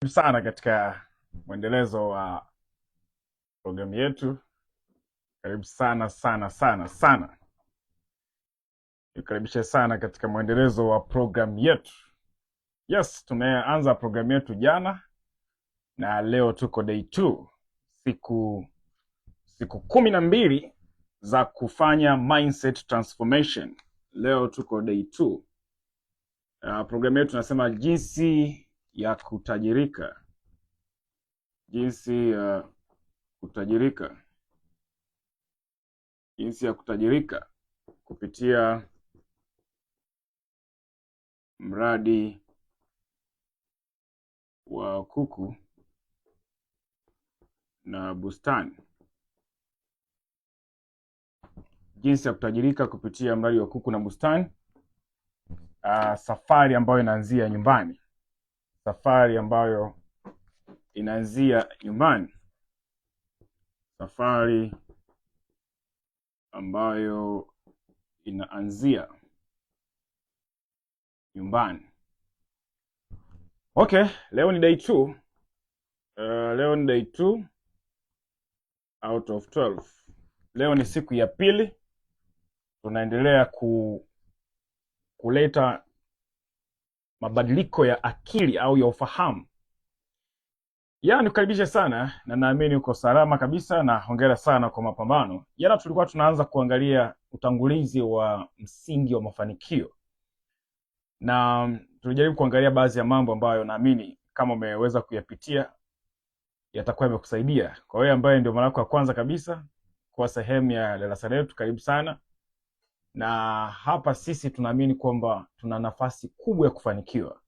Sana katika mwendelezo wa programu yetu. Karibu sana sana sana sana, nikaribishe sana katika mwendelezo wa programu yetu. Yes, tumeanza programu yetu jana na leo tuko day 2, siku 12 za kufanya mindset transformation. Leo tuko day 2. Programu yetu tunasema jinsi ya kutajirika. Jinsi ya kutajirika kupitia mradi wa kuku na bustani. Jinsi ya kutajirika kupitia mradi wa kuku na bustani. Safari ambayo inaanzia nyumbani. Safari ambayo inaanzia nyumbani. Safari ambayo inaanzia nyumbani. Okay, leo ni day 2. Leo ni day 2 out of 12. Leo ni siku ya pili. Tunaendelea kuleta mabadiliko ya akili au ya ufahamu. Nikukaribisha sana na naamini uko salama kabisa na hongera sana kwa mapambano. Jana tulikuwa tunaanza kuangalia utangulizi wa msingi wa mafanikio. Na tulijaribu kuangalia baadhi ya mambo ambayo naamini kama umeweza kuyapitia yatakuwa yamekusaidia. Kwa hiyo ambaye ndio mara yako ya kwanza kabisa kwa sehemu ya darasa letu, karibu sana. Na hapa sisi tunaamini kwamba tuna nafasi kubwa ya kufanikiwa.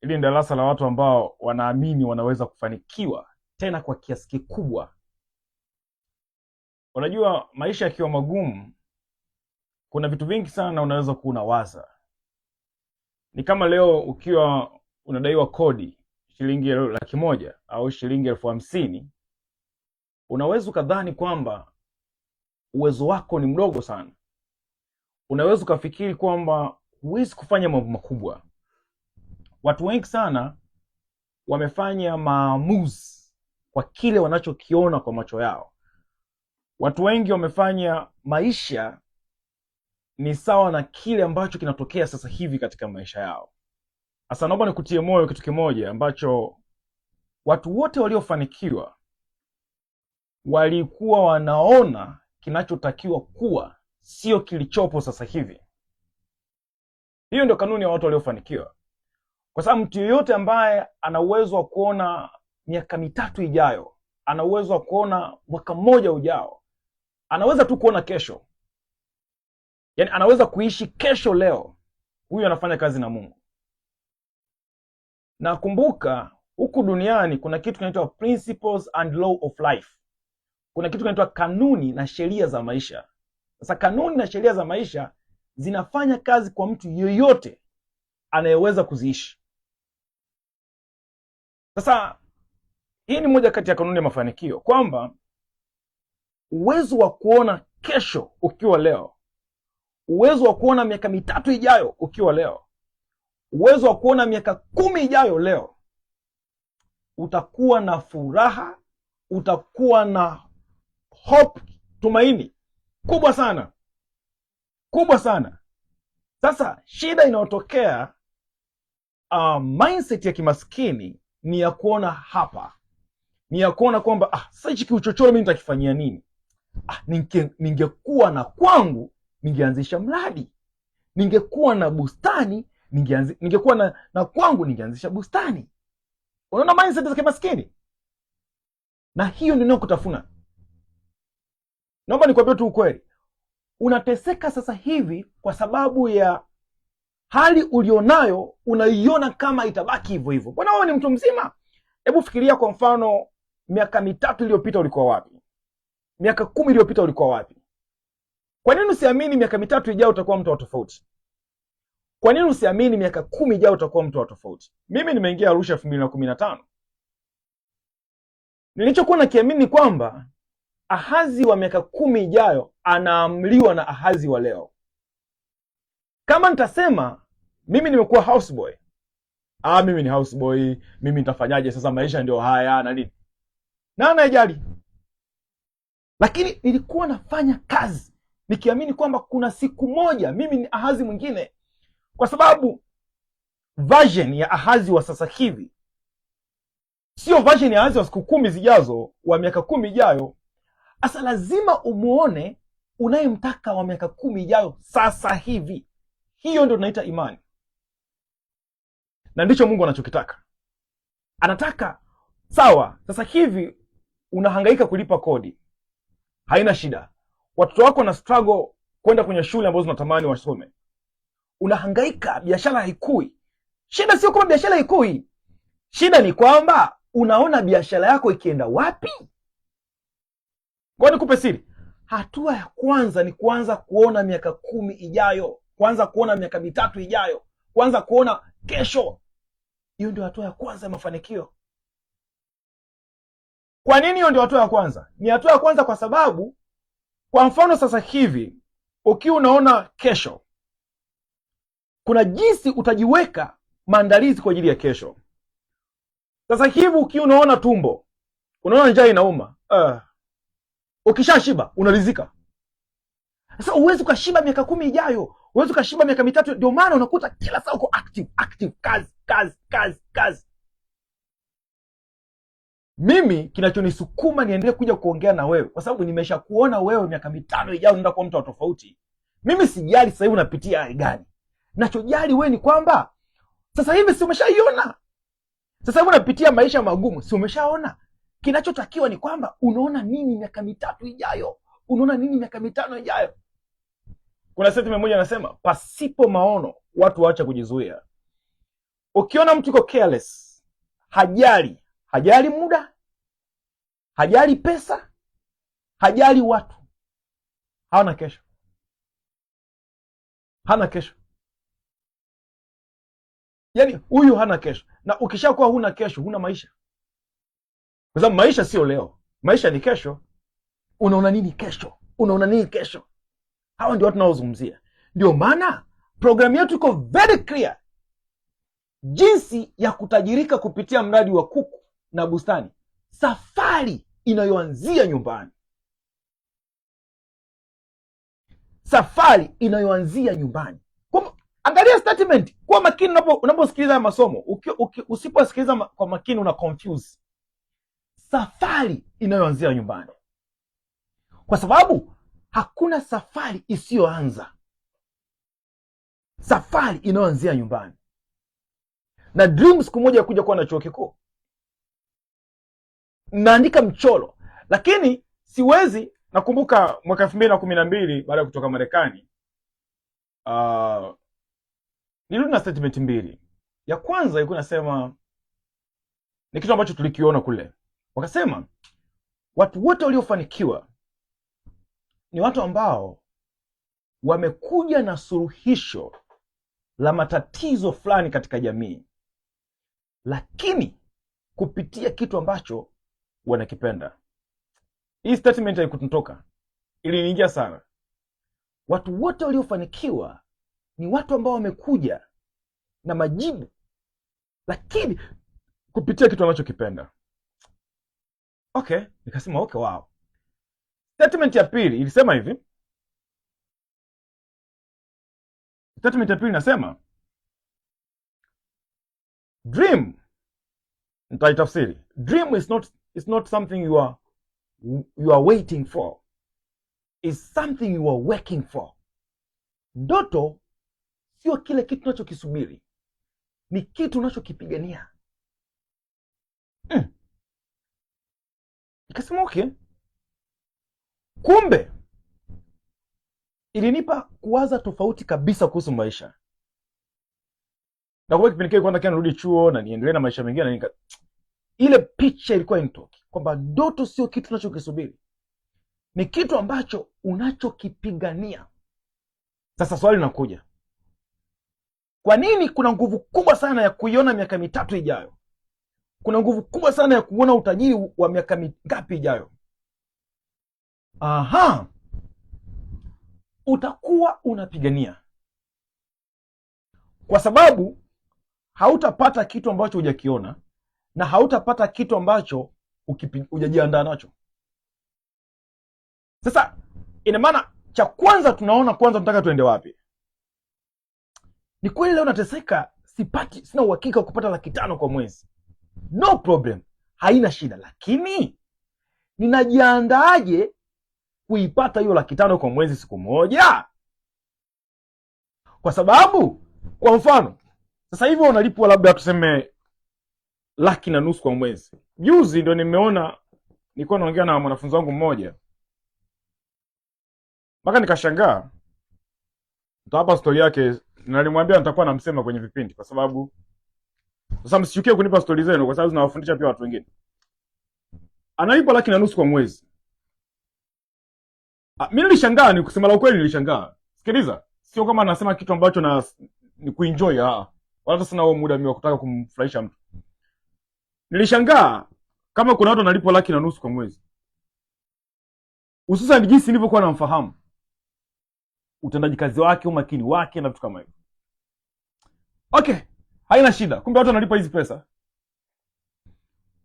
Hili ni darasa la watu ambao wanaamini wanaweza kufanikiwa tena kwa kiasi kikubwa. Unajua maisha yakiwa magumu, kuna vitu vingi sana unaweza kuwa unawaza. Ni kama leo ukiwa unadaiwa kodi shilingi 100,000 au shilingi 50,000, unaweza ukadhani kwamba uwezo wako ni mdogo sana. Unaweza ukafikiri kwamba huwezi kufanya mambo makubwa. Watu wengi sana wamefanya maamuzi kwa kile wanachokiona kwa macho yao. Watu wengi wamefanya maisha ni sawa na kile ambacho kinatokea sasa hivi katika maisha yao. Sasa naomba nikutie moyo kitu kimoja ambacho watu wote waliofanikiwa walikuwa wanaona kinachotakiwa kuwa, sio kilichopo sasa hivi. Hiyo ndio kanuni ya watu waliofanikiwa. Kwa sababu mtu yeyote ambaye ana uwezo wa kuona miaka 3 ijayo, ana uwezo wa kuona mwaka mmoja ujao, anaweza tu kuona kesho. Yaani anaweza kuishi kesho leo. Huyu anafanya kazi na Mungu. Na kumbuka, huku duniani kuna kitu kinaitwa principles and law of life. Kuna kitu kinaitwa kanuni na sheria za maisha. Sasa kanuni na sheria za maisha zinafanya kazi kwa mtu yeyote anayeweza kuziishi. Sasa hii ni moja kati ya kanuni ya mafanikio, kwamba uwezo wa kuona kesho ukiwa leo, uwezo wa kuona miaka 3 ijayo ukiwa leo, uwezo wa kuona miaka 10 ijayo leo, utakuwa na furaha, utakuwa na hope, tumaini kubwa sana, kubwa sana. Sasa shida inayotokea, mindset ya kimaskini ni ya kuona hapa, ni ya kuona kwamba sasa hichi kiuchochoro mimi nitakifanyia nini? Ningekuwa na kwangu ningeanzisha mradi, ningekuwa na bustani ningekuwa na kwangu ningeanzisha bustani. Unaona mindset ya kimaskini? Na hiyo ndio kutafuna. Naomba nikwambie tu ukweli. Unateseka sasa hivi kwa sababu ya hali ulionayo, unaiona kama itabaki hivyo hivyo. Bwana, wewe ni mtu mzima. Hebu fikiria kwa mfano, miaka 3 iliyopita ulikuwa wapi? Miaka 10 iliyopita ulikuwa wapi? Kwa nini usiamini miaka 3 ijayo utakuwa mtu wa tofauti? Kwa nini usiamini miaka 10 ijayo utakuwa mtu wa tofauti? Mimi nimeingia Arusha 2015. Nilichokuwa nakiamini kwamba ahazi wa miaka 10 ijayo anaamliwa na ahazi wa leo. Kama nitasema mimi nimekuwa houseboy, mimi ni houseboy, mimi nitafanyaje sasa, maisha ndio haya na nini, na anayejali. Lakini nilikuwa nafanya kazi nikiamini kwamba kuna siku moja mimi ni Ahazi mwingine, kwa sababu version ya Ahazi wa sasa hivi sio version ya Ahazi wa siku 10 zijazo, wa miaka 10 ijayo. Asa lazima umuone unayemtaka wa miaka 10 ijayo sasa hivi. Hiyo ndio tunaita imani, na ndicho Mungu anachokitaka. Anataka sawa, sasa hivi unahangaika kulipa kodi, haina shida. Watoto wako na struggle kwenda kwenye shule ambazo unatamani wasome, unahangaika, biashara haikui. Shida sio kwamba biashara haikui, shida ni kwamba unaona biashara yako ikienda wapi. Kwa nikupe siri, hatua ya kwanza ni kuanza kuona miaka 10 ijayo, kuanza kuona miaka 3 ijayo, kuanza kuona kesho. Hiyo ndio hatua ya kwanza ya mafanikio. Kwa nini hiyo ndio hatua ya kwanza? Ni hatua ya kwanza kwa sababu, kwa mfano sasa hivi ukiwa unaona kesho, kuna jinsi utajiweka maandalizi kwa ajili ya kesho. Sasa hivi ukiwa unaona tumbo, unaona njaa inauma, ukishashiba unaridhika. Sasa uwezi ukashiba miaka 10 ijayo, uwezi ukashiba miaka 3. Ndio maana unakuta kila saa uko active, kazi. Mimi kinachonisukuma niendelee kuja kuongea na wewe, kwa sababu nimesha kuona wewe miaka 5 ijayo unaenda kuwa mtu wa tofauti. Mimi sijali sasa hivi unapitia hali gani, nachojali wewe ni kwamba sasa hivi si umeshaiona. Sasa hivi unapitia maisha magumu, si umeshaona. Kinachotakiwa ni kwamba unaona nini miaka 3 ijayo, unaona nini miaka 5 ijayo. Kuna statement moja anasema, pasipo maono watu waacha kujizuia. Ukiona mtu yuko careless, hajali muda, hajali pesa, hajali watu, hana kesho. Yaani huyu hana kesho. Na ukishakuwa huna kesho, huna maisha. Kwa sababu maisha sio leo, maisha ni kesho. Unaona nini kesho? Hawa ndio watu naozungumzia. Ndio maana programu yetu iko very clear, jinsi ya kutajirika kupitia mradi wa kuku na bustani, safari inayoanzia nyumbani. Kwa angalia statement, kuwa makini unaposikiliza masomo. Usiposikiliza kwa makini una confuse. Safari inayoanzia nyumbani, kwa sababu hakuna safari isiyoanza. Safari inayoanzia nyumbani. Na dream siku moja ya kuja kuwa na chuo kikuu, naandika mchoro, lakini siwezi. Nakumbuka mwaka 2012 baada ya kutoka Marekani, nilirudi na statement 2. Ya kwanza ilikuwa nasema, ni kitu ambacho tulikiona kule. Wakasema watu wote waliofanikiwa ni watu ambao wamekuja na suluhisho la matatizo fulani katika jamii, lakini kupitia kitu ambacho wanakipenda. Hii statement haikutoka, iliniingia sana. Watu wote waliofanikiwa ni watu ambao wamekuja na majibu, lakini kupitia kitu anachokipenda. Okay, nikasema okay, wow. Statement ya pili ilisema hivi. Statement ya pili inasema, dream, nitaitafsiri. Dream is not something you are waiting for. It's something you are working for. Ndoto sio kile kitu unachokisubiri, ni kitu unachokipigania. Nikasema okay. Kumbe ilinipa kuwaza tofauti kabisa kuhusu maisha. Na kwa kipindi kile kwanza nirudi chuo na niendelee na maisha mengine, na ile picha ilikuwa inatoki kwamba ndoto sio kitu unachokisubiri, ni kitu ambacho unachokipigania. Sasa swali linakuja, kwa nini kuna nguvu kubwa sana ya kuiona miaka 3 ijayo? Kuna nguvu kubwa sana ya kuona utajiri wa miaka mingapi ijayo? Utakuwa unapigania, kwa sababu hautapata kitu ambacho hujakiona na hautapata kitu ambacho hujajiandaa nacho. Sasa ina maana cha kwanza tunaona, kwanza tunataka tuende wapi? Ni kweli leo nateseka, sina uhakika wa kupata 500,000 kwa mwezi. No problem, haina shida, lakini ninajiandaaje kuipata hiyo 500,000 kwa mwezi siku moja? Kwa sababu kwa mfano sasa hivi unalipwa labda tuseme 1,500,000 kwa mwezi. Juzi ndio nimeona, nilikuwa naongea na mwanafunzi wangu mmoja mpaka nikashangaa. Nitawapa story yake, na nilimwambia nitakuwa namsema kwenye vipindi, kwa sababu sasa msichukie kunipa story zenu, kwa sababu zinawafundisha pia watu wengine. Analipwa 1,500,000 kwa mwezi. Mimi nilishangaa, ni kusema la ukweli nilishangaa. Sikiliza, sio kama nasema kitu ambacho ni kuenjoy, wala hata sina huo muda mimi wa kutaka kumfurahisha mtu. Nilishangaa kama kuna watu wanalipwa 1,500,000 kwa mwezi. Hususan jinsi nilivyokuwa namfahamu, utendaji kazi wake, umakini wake na vitu kama hivyo. Okay, haina shida. Kumbe watu wanalipa hizi pesa.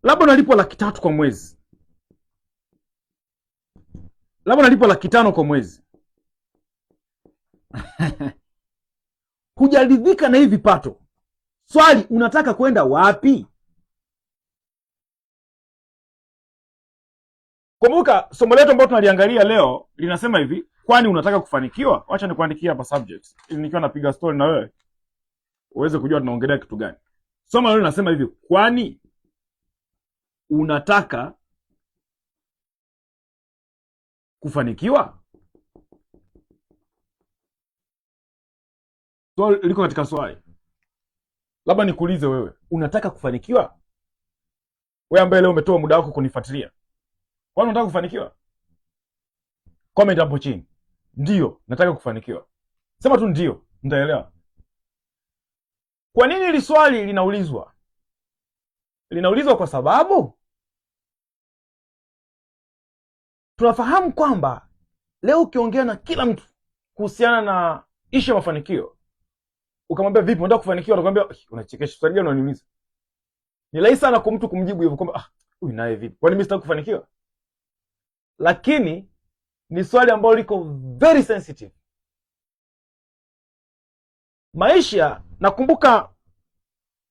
Labda unalipwa 300,000 kwa mwezi, labda unalipwa 500,000 kwa mwezi. Hujaridhika na hivi vipato. Swali, unataka kwenda wapi? Kumbuka somo letu ambalo tunaliangalia leo linasema hivi, kwani unataka kufanikiwa? Acha nikuandikie hapa subjects ili nikiwa napiga story na wewe uweze kujua tunaongelea kitu gani. Somo leo linasema hivi, kwani unataka kufanikiwa? Swali liko katika swali. Labda nikuulize wewe, unataka kufanikiwa? Wewe ambaye leo umetoa muda wako kunifuatilia, kwani unataka kufanikiwa? Comment hapo chini. Ndio, nataka kufanikiwa. Sema tu ndio, nitaelewa. Kwa nini hili swali linaulizwa? Linaulizwa kwa sababu tunafahamu kwamba leo ukiongea na kila mtu kuhusiana na ishu ya mafanikio, ukamwambia vipi unataka kufanikiwa, atakwambia unachekesha, swali gani unaniuliza? Ni rahisi sana kwa mtu kumjibu hivyo kwamba huyu naye vipi, kwani mimi sitaki kufanikiwa? Lakini ni swali ambalo liko very sensitive. Maisha, nakumbuka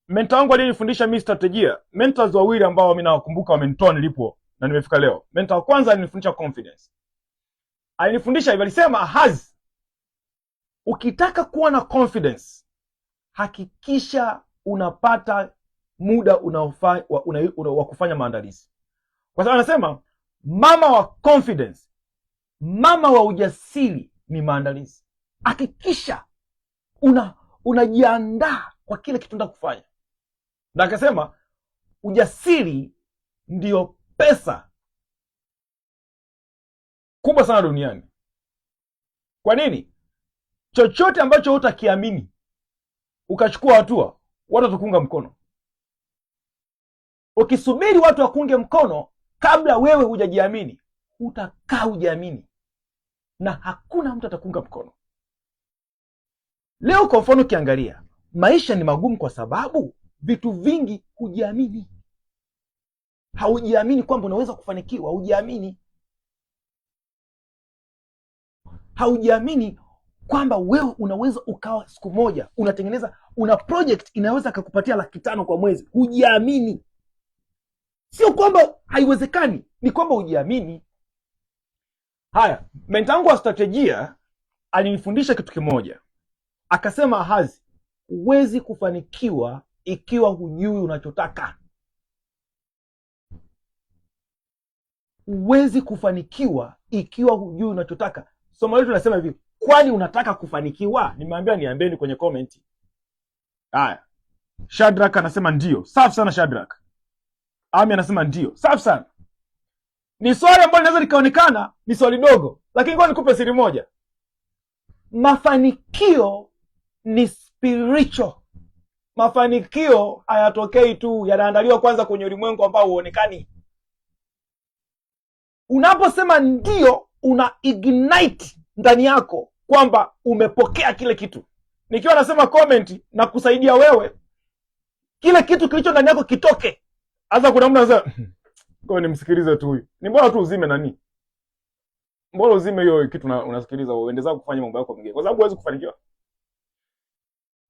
mentor wangu alinifundisha mimi strategia. Mentors wawili ambao mimi nawakumbuka wamenitoa nilipo na nimefika leo. Mentor wa kwanza alinifundisha confidence. Alinifundisha hivi, alisema, ukitaka kuwa na confidence, hakikisha unapata muda unaofaa wa kufanya maandalizi. Kwa sababu anasema mama wa confidence, mama wa ujasiri ni maandalizi. Hakikisha unajiandaa kwa kile kitu unataka kufanya. Na akasema ujasiri ndio pesa kubwa sana duniani. Kwa nini? Chochote ambacho hutakiamini ukachukua hatua, watu watakuunga mkono. Ukisubiri watu wakuunge mkono kabla wewe hujajiamini, utakaa hujaamini na hakuna mtu atakuunga mkono. Leo kwa mfano ukiangalia, maisha ni magumu kwa sababu vitu vingi hujiamini. Haujiamini kwamba unaweza kufanikiwa, haujiamini kwamba wewe unaweza ukawa siku moja una project inaweza kukupatia 500,000 kwa mwezi. Hujiamini. Sio kwamba haiwezekani, ni kwamba hujiamini. Haya, mentor wangu wa strategia alinifundisha kitu kimoja. Akasema, huwezi kufanikiwa ikiwa hujui unachotaka. Huwezi kufanikiwa ikiwa hujui unachotaka. Somo letu linasema hivi, kwani unataka kufanikiwa? Nimeambia niambieni kwenye comment. Haya, Shadrack anasema ndio. Safi sana Shadrack. Ami anasema ndio. Safi sana. Ni swali ambalo linaweza likaonekana ni swali dogo, lakini ngoja nikupe siri moja. Mafanikio ni spiritual. Mafanikio hayatokei tu, yanaandaliwa kwanza kwenye ulimwengu ambao huonekani. Unaposema ndio, una ignite ndani yako kwamba umepokea kile kitu. Nikiwa nasema comment na kusaidia wewe kile kitu kilicho ndani yako kitoke. Sasa kuna mtu anasema kwa nimsikilize tu huyu. Ni bora tu uzime nani? Mbona uzime hiyo kitu unasikiliza uende zako kufanya mambo yako mengine. Kwa sababu huwezi kufanikiwa.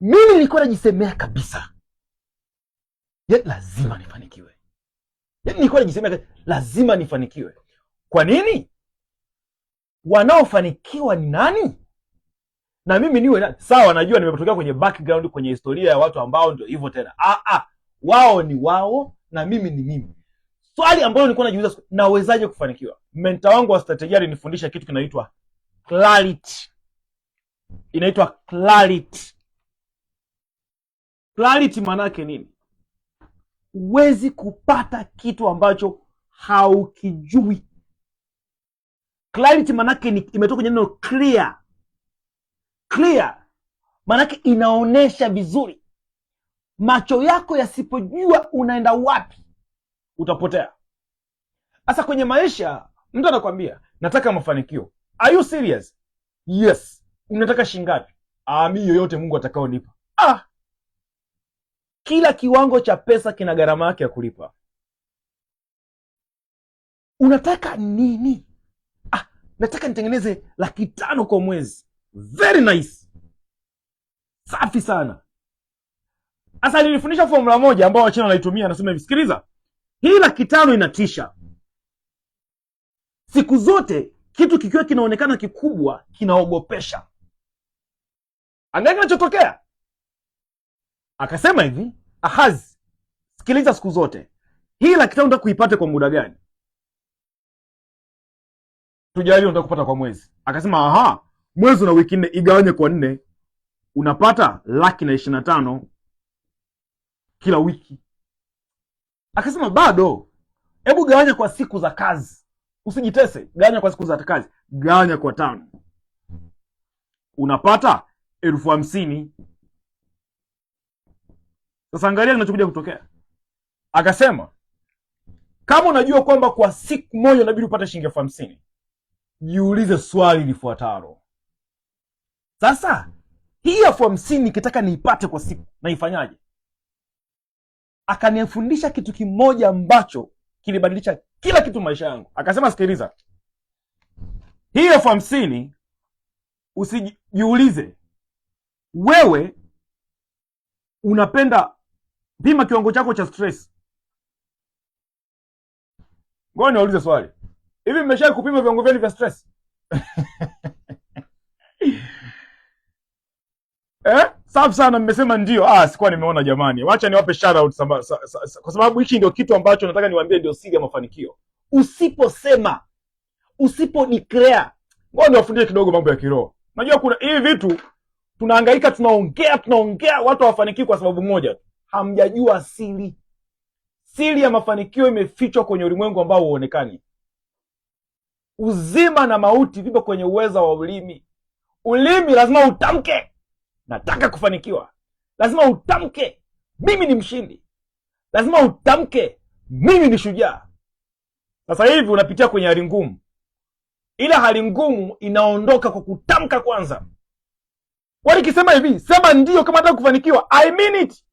Mimi nilikuwa najisemea kabisa, lazima nifanikiwe. Nilikuwa najisemea lazima nifanikiwe. Kwa nini? Wanaofanikiwa ni nani? Na mimi niwe nani? Sawa, najua nimetokea kwenye background, kwenye historia ya watu ambao ndio hivyo tena. Wao ni wao na mimi ni mimi. Swali ambalo nilikuwa najiuliza, nawezaje kufanikiwa? Mentor wangu wa strategy alinifundisha kitu kinaitwa clarity. Inaitwa clarity. Clarity maana yake nini? Huwezi kupata kitu ambacho haukijui. Clarity maana yake imetoka kwenye neno clear. Clear maana yake inaonesha vizuri. Macho yako yasipojua unaenda wapi, utapotea. Sasa kwenye maisha mtu anakuambia nataka mafanikio. Are you serious? Yes. Unataka shingapi? Mimi yoyote Mungu atakaonipa. Kila kiwango cha pesa kina gharama yake ya kulipa. Unataka nini? Nataka nitengeneze 500,000 kwa mwezi. Very nice. Safi sana. Sasa nilifundisha formula moja ambao Wachina wanaitumia, anasema hivi, sikiliza. Hii 500,000 inatisha. Siku zote kitu kikiwa kinaonekana kikubwa kinaogopesha. Angalia kinachotokea. Akasema hivi, Ahazi, sikiliza siku zote. Hii 500,000 unataka kuipata kwa muda gani? Tujalie unataka kupata kwa mwezi. Akasema, mwezi una wiki 4, igawanye kwa 4. Unapata 125,000 kila wiki. Akasema bado, hebu gawanya kwa siku za kazi. Usijitese, gawanya kwa siku za kazi. Gawanya kwa 5. Unapata 50,000. Sasa angalia kinachokuja kutokea. Akasema, kama unajua kwamba kwa siku moja unabidi upate shilingi 50,000, jiulize swali lifuatalo. Sasa, hii 50,000 nikitaka niipate kwa siku, naifanyaje? Akanifundisha kitu kimoja ambacho kilibadilisha kila kitu maisha yangu. Akasema, sikiliza. Hii 50,000 usijiulize wewe unapenda, pima kiwango chako cha stress. Ngoja niulize swali. Hivi mmeshawahi kupima viwango vyenu vya stress? Safi sana, mmesema ndio. Sikuwa nimeona jamani. Wacha niwape shout out kwa sababu hiki ndio kitu ambacho nataka niwaambie ndio siri ya mafanikio. Usiposema, usipo declare. Ngoja niwafundishe kidogo mambo ya kiroho. Unajua kuna hivi vitu tunahangaika, tunaongea watu hawafanikiwi kwa sababu moja. Hamjajua siri. Siri ya mafanikio imefichwa kwenye ulimwengu ambao huonekani. Uzima na mauti vipo kwenye uweza wa ulimi. Ulimi lazima utamke, nataka kufanikiwa. Lazima utamke, mimi ni mshindi. Lazima utamke, mimi ni shujaa. Sasa hivi unapitia kwenye hali ngumu. Ila hali ngumu inaondoka kwa kutamka kwanza. Nikisema hivi, sema ndio kama nataka kufanikiwa. I mean it.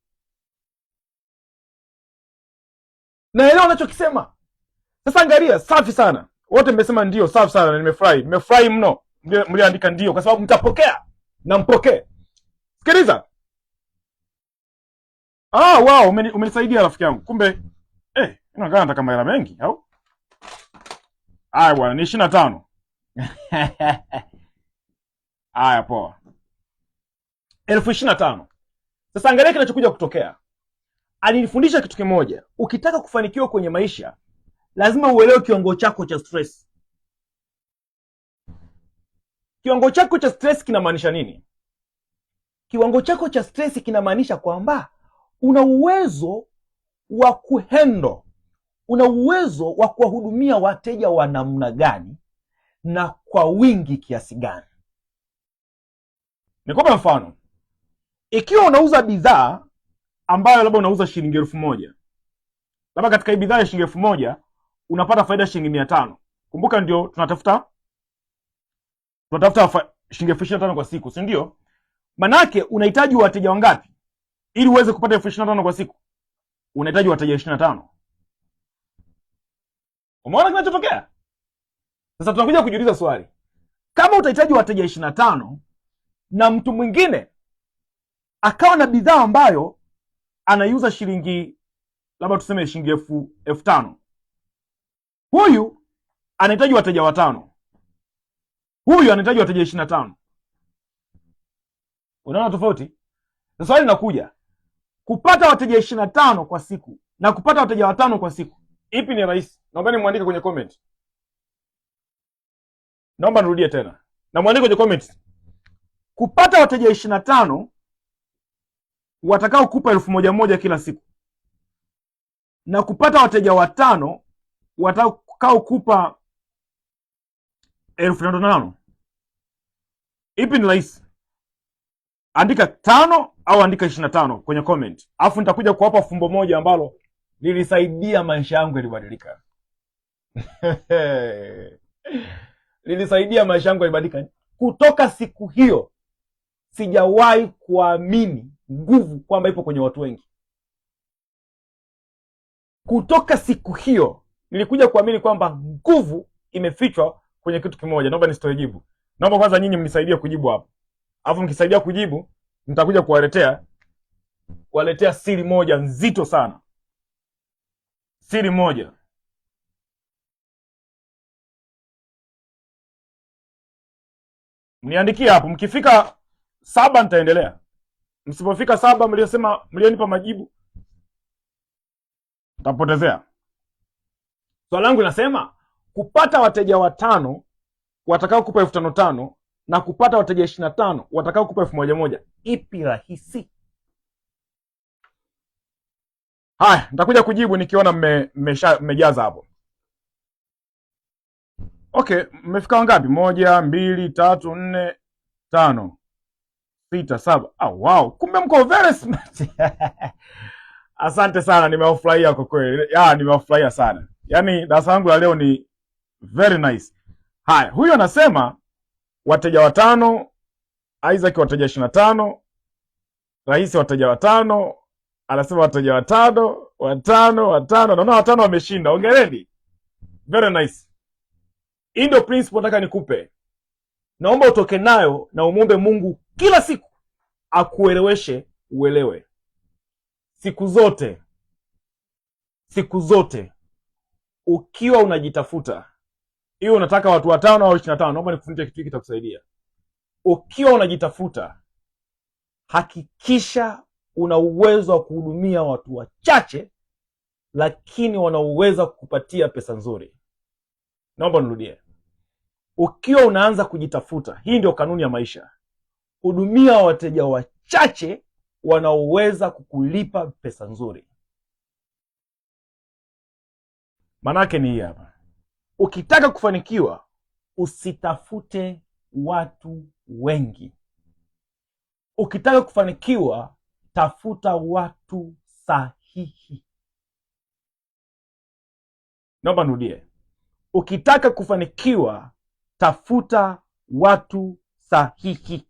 Naelewa unachokisema. Sasa angalia, safi sana. Wote mmesema ndio, safi sana, na nimefurahi. Nimefurahi mno. Mliandika ndio kwa sababu mtapokea na mpokee. Sikiliza. Wow, umenisaidia rafiki yangu. Kumbe inaonekana nataka mahela mengi au? Bwana, ni 25. Poa. 25,000. Sasa angalia kinachokuja kutokea. Alinifundisha kitu kimoja. Ukitaka kufanikiwa kwenye maisha, lazima uelewe kiwango chako cha stress. Kiwango chako cha stress kinamaanisha nini? Kiwango chako cha stress kinamaanisha kwamba una uwezo wa kuhandle, una uwezo wa kuwahudumia wateja wa namna gani na kwa wingi kiasi gani. Nikupe mfano. Ikiwa unauza bidhaa ambayo labda unauza shilingi 1,000, labda katika hii bidhaa ya shilingi 1,000 unapata faida shilingi 500. Kumbuka ndio tunatafuta shilingi 25,000 kwa siku, si ndio? Manake unahitaji wateja wangapi ili uweze kupata 25,000 kwa siku? unahitaji wateja 25. Umeona kinachotokea? Sasa tunakuja kujiuliza swali, kama utahitaji wateja 25 na mtu mwingine akawa na bidhaa ambayo anaiuza shilingi, labda tuseme shilingi 5,000, huyu anahitaji wateja 5, huyu anahitaji wateja 25. Unaona tofauti? Sasa swali linakuja, kupata wateja 25 kwa siku na kupata wateja 5 kwa siku, ipi ni rahisi? Naomba nimwandike kwenye comment. Naomba nirudie tena, na mwandike kwenye comment. Kupata wateja 25 watakao kupa 1,000 kila siku, na kupata wateja 5 watakao kupa 5,500, ipi ni rahisi? Andika 5 au andika 25 kwenye comment, alafu nitakuja kuwapa fumbo moja ambalo lilisaidia maisha yangu yalibadilika. Lilisaidia maisha yangu yalibadilika. Kutoka siku hiyo sijawahi kuamini nguvu kwamba ipo kwenye watu wengi. Kutoka siku hiyo nilikuja kuamini kwamba nguvu imefichwa kwenye kitu kimoja. Naomba nisitoe jibu. Naomba kwanza nyinyi mnisaidie kujibu hapa. Alafu mkisaidia kujibu nitakuja kuwaletea siri moja nzito sana. Siri moja. Mniandikie hapo, mkifika 7 nitaendelea. Msipofika 7 mlionipa majibu nitapotezea. Swali langu linasema kupata wateja 5 watakao kupa 5,500 na kupata wateja 25 watakao kupa 1,000, ipi rahisi? Haya, nitakuja kujibu nikiona mmejaza hapo. Okay, mmefika wangapi? 1, 2, 3, 4, 5, 6, 7. Wow, kumbe mko very smart. Asante sana, nimewafurahia kwa kweli. Nimewafurahia sana. Yaani darasa langu la leo ni very nice. Haya, huyo anasema wateja 5, Isaac wateja 25, Rahisi wateja 5, anasema wateja 5. Naona 5 wameshinda. Hongereni. Very nice. Hii ndio principle nataka nikupe. Naomba utoke nayo na umuombe Mungu kila siku akueleweshe uelewe. Siku zote ukiwa unajitafuta, hiyo unataka watu 5 au 25, naomba nikufundishe kitu hiki kitakusaidia. Ukiwa unajitafuta, hakikisha una uwezo wa kuhudumia watu wachache, lakini wana uwezo wa kukupatia pesa nzuri. Naomba nirudie. Ukiwa unaanza kujitafuta, hii ndio kanuni ya maisha. Hudumia wateja wachache wanaoweza kukulipa pesa nzuri. Manake ni hii hapa. Ukitaka kufanikiwa, usitafute watu wengi. Ukitaka kufanikiwa, tafuta watu sahihi. Naomba nirudie. Ukitaka kufanikiwa, tafuta watu sahihi,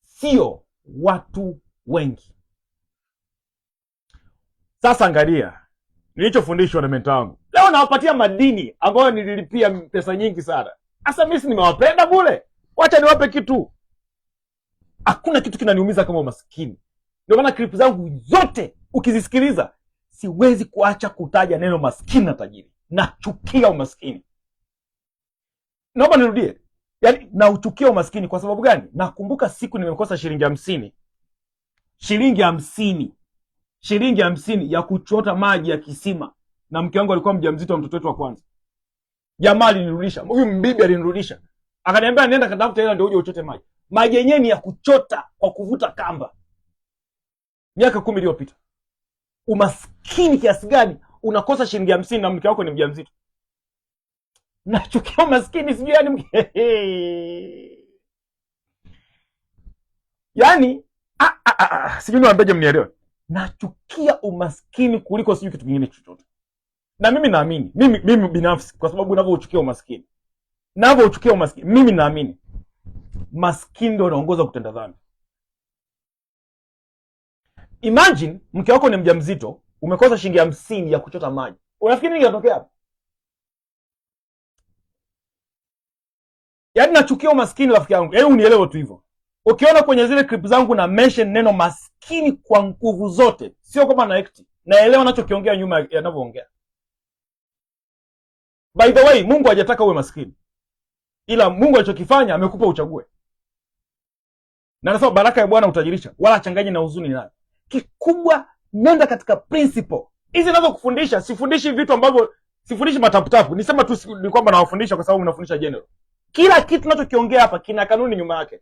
sio watu wengi. Sasa angalia nilichofundishwa na mentor wangu. Leo nawapatia madini ambayo nililipia pesa nyingi sana. Sasa mimi nimewapenda bure. Wacha niwape kitu. Hakuna kitu kinaniumiza kama umaskini. Ndio maana clip zangu zote ukizisikiliza, siwezi kuacha kutaja neno maskini na tajiri. Nachukia umaskini. Naomba nirudie. Yaani nauchukia umaskini kwa sababu gani? Nakumbuka siku nimekosa shilingi 50. Shilingi 50 ya kuchota maji ya kisima, na mke wangu alikuwa mjamzito wa mtoto wetu wa kwanza. Jamaa alinirudisha. Huyu mbibi alinirudisha. Akaniambia nenda katafuta hela ndio uje uchote maji. Maji yenyewe ni ya kuchota kwa kuvuta kamba. Miaka 10 iliyopita. Umaskini kiasi gani unakosa shilingi 50 na mke wako ni mjamzito? Nachukia umaskini sijui yani yani sijui niwaambeje mnielewe. Nachukia umaskini kuliko sijui kitu kingine chochote. Na mimi naamini, mimi binafsi, kwa sababu ninavyochukia umaskini. Mimi naamini maskini ndio anaongoza kutenda dhambi. Imagine mke wako ni mjamzito, umekosa shilingi 50 ya kuchota maji, unafikiri nini kinatokea hapa? Yaani nachukia umaskini rafiki yangu, yaani unielewe tu hivyo. Ukiona kwenye zile clip zangu na mention neno maskini kwa nguvu zote, sio kama na act, naelewa nachokiongea nyuma yanavyoongea. By the way, Mungu hajataka uwe maskini, ila Mungu alichokifanya amekupa uchague. Na nasema baraka ya Bwana utajirisha, wala changanye na huzuni nayo. Kikubwa nenda katika principle. Hizi ninazo kufundisha, sifundishi vitu ambavyo sifundishi mataputapu. Nisema tu ni kwamba nawafundisha kwa sababu ninafundisha general. Kila kitu ninachokiongea hapa kina kanuni nyuma yake.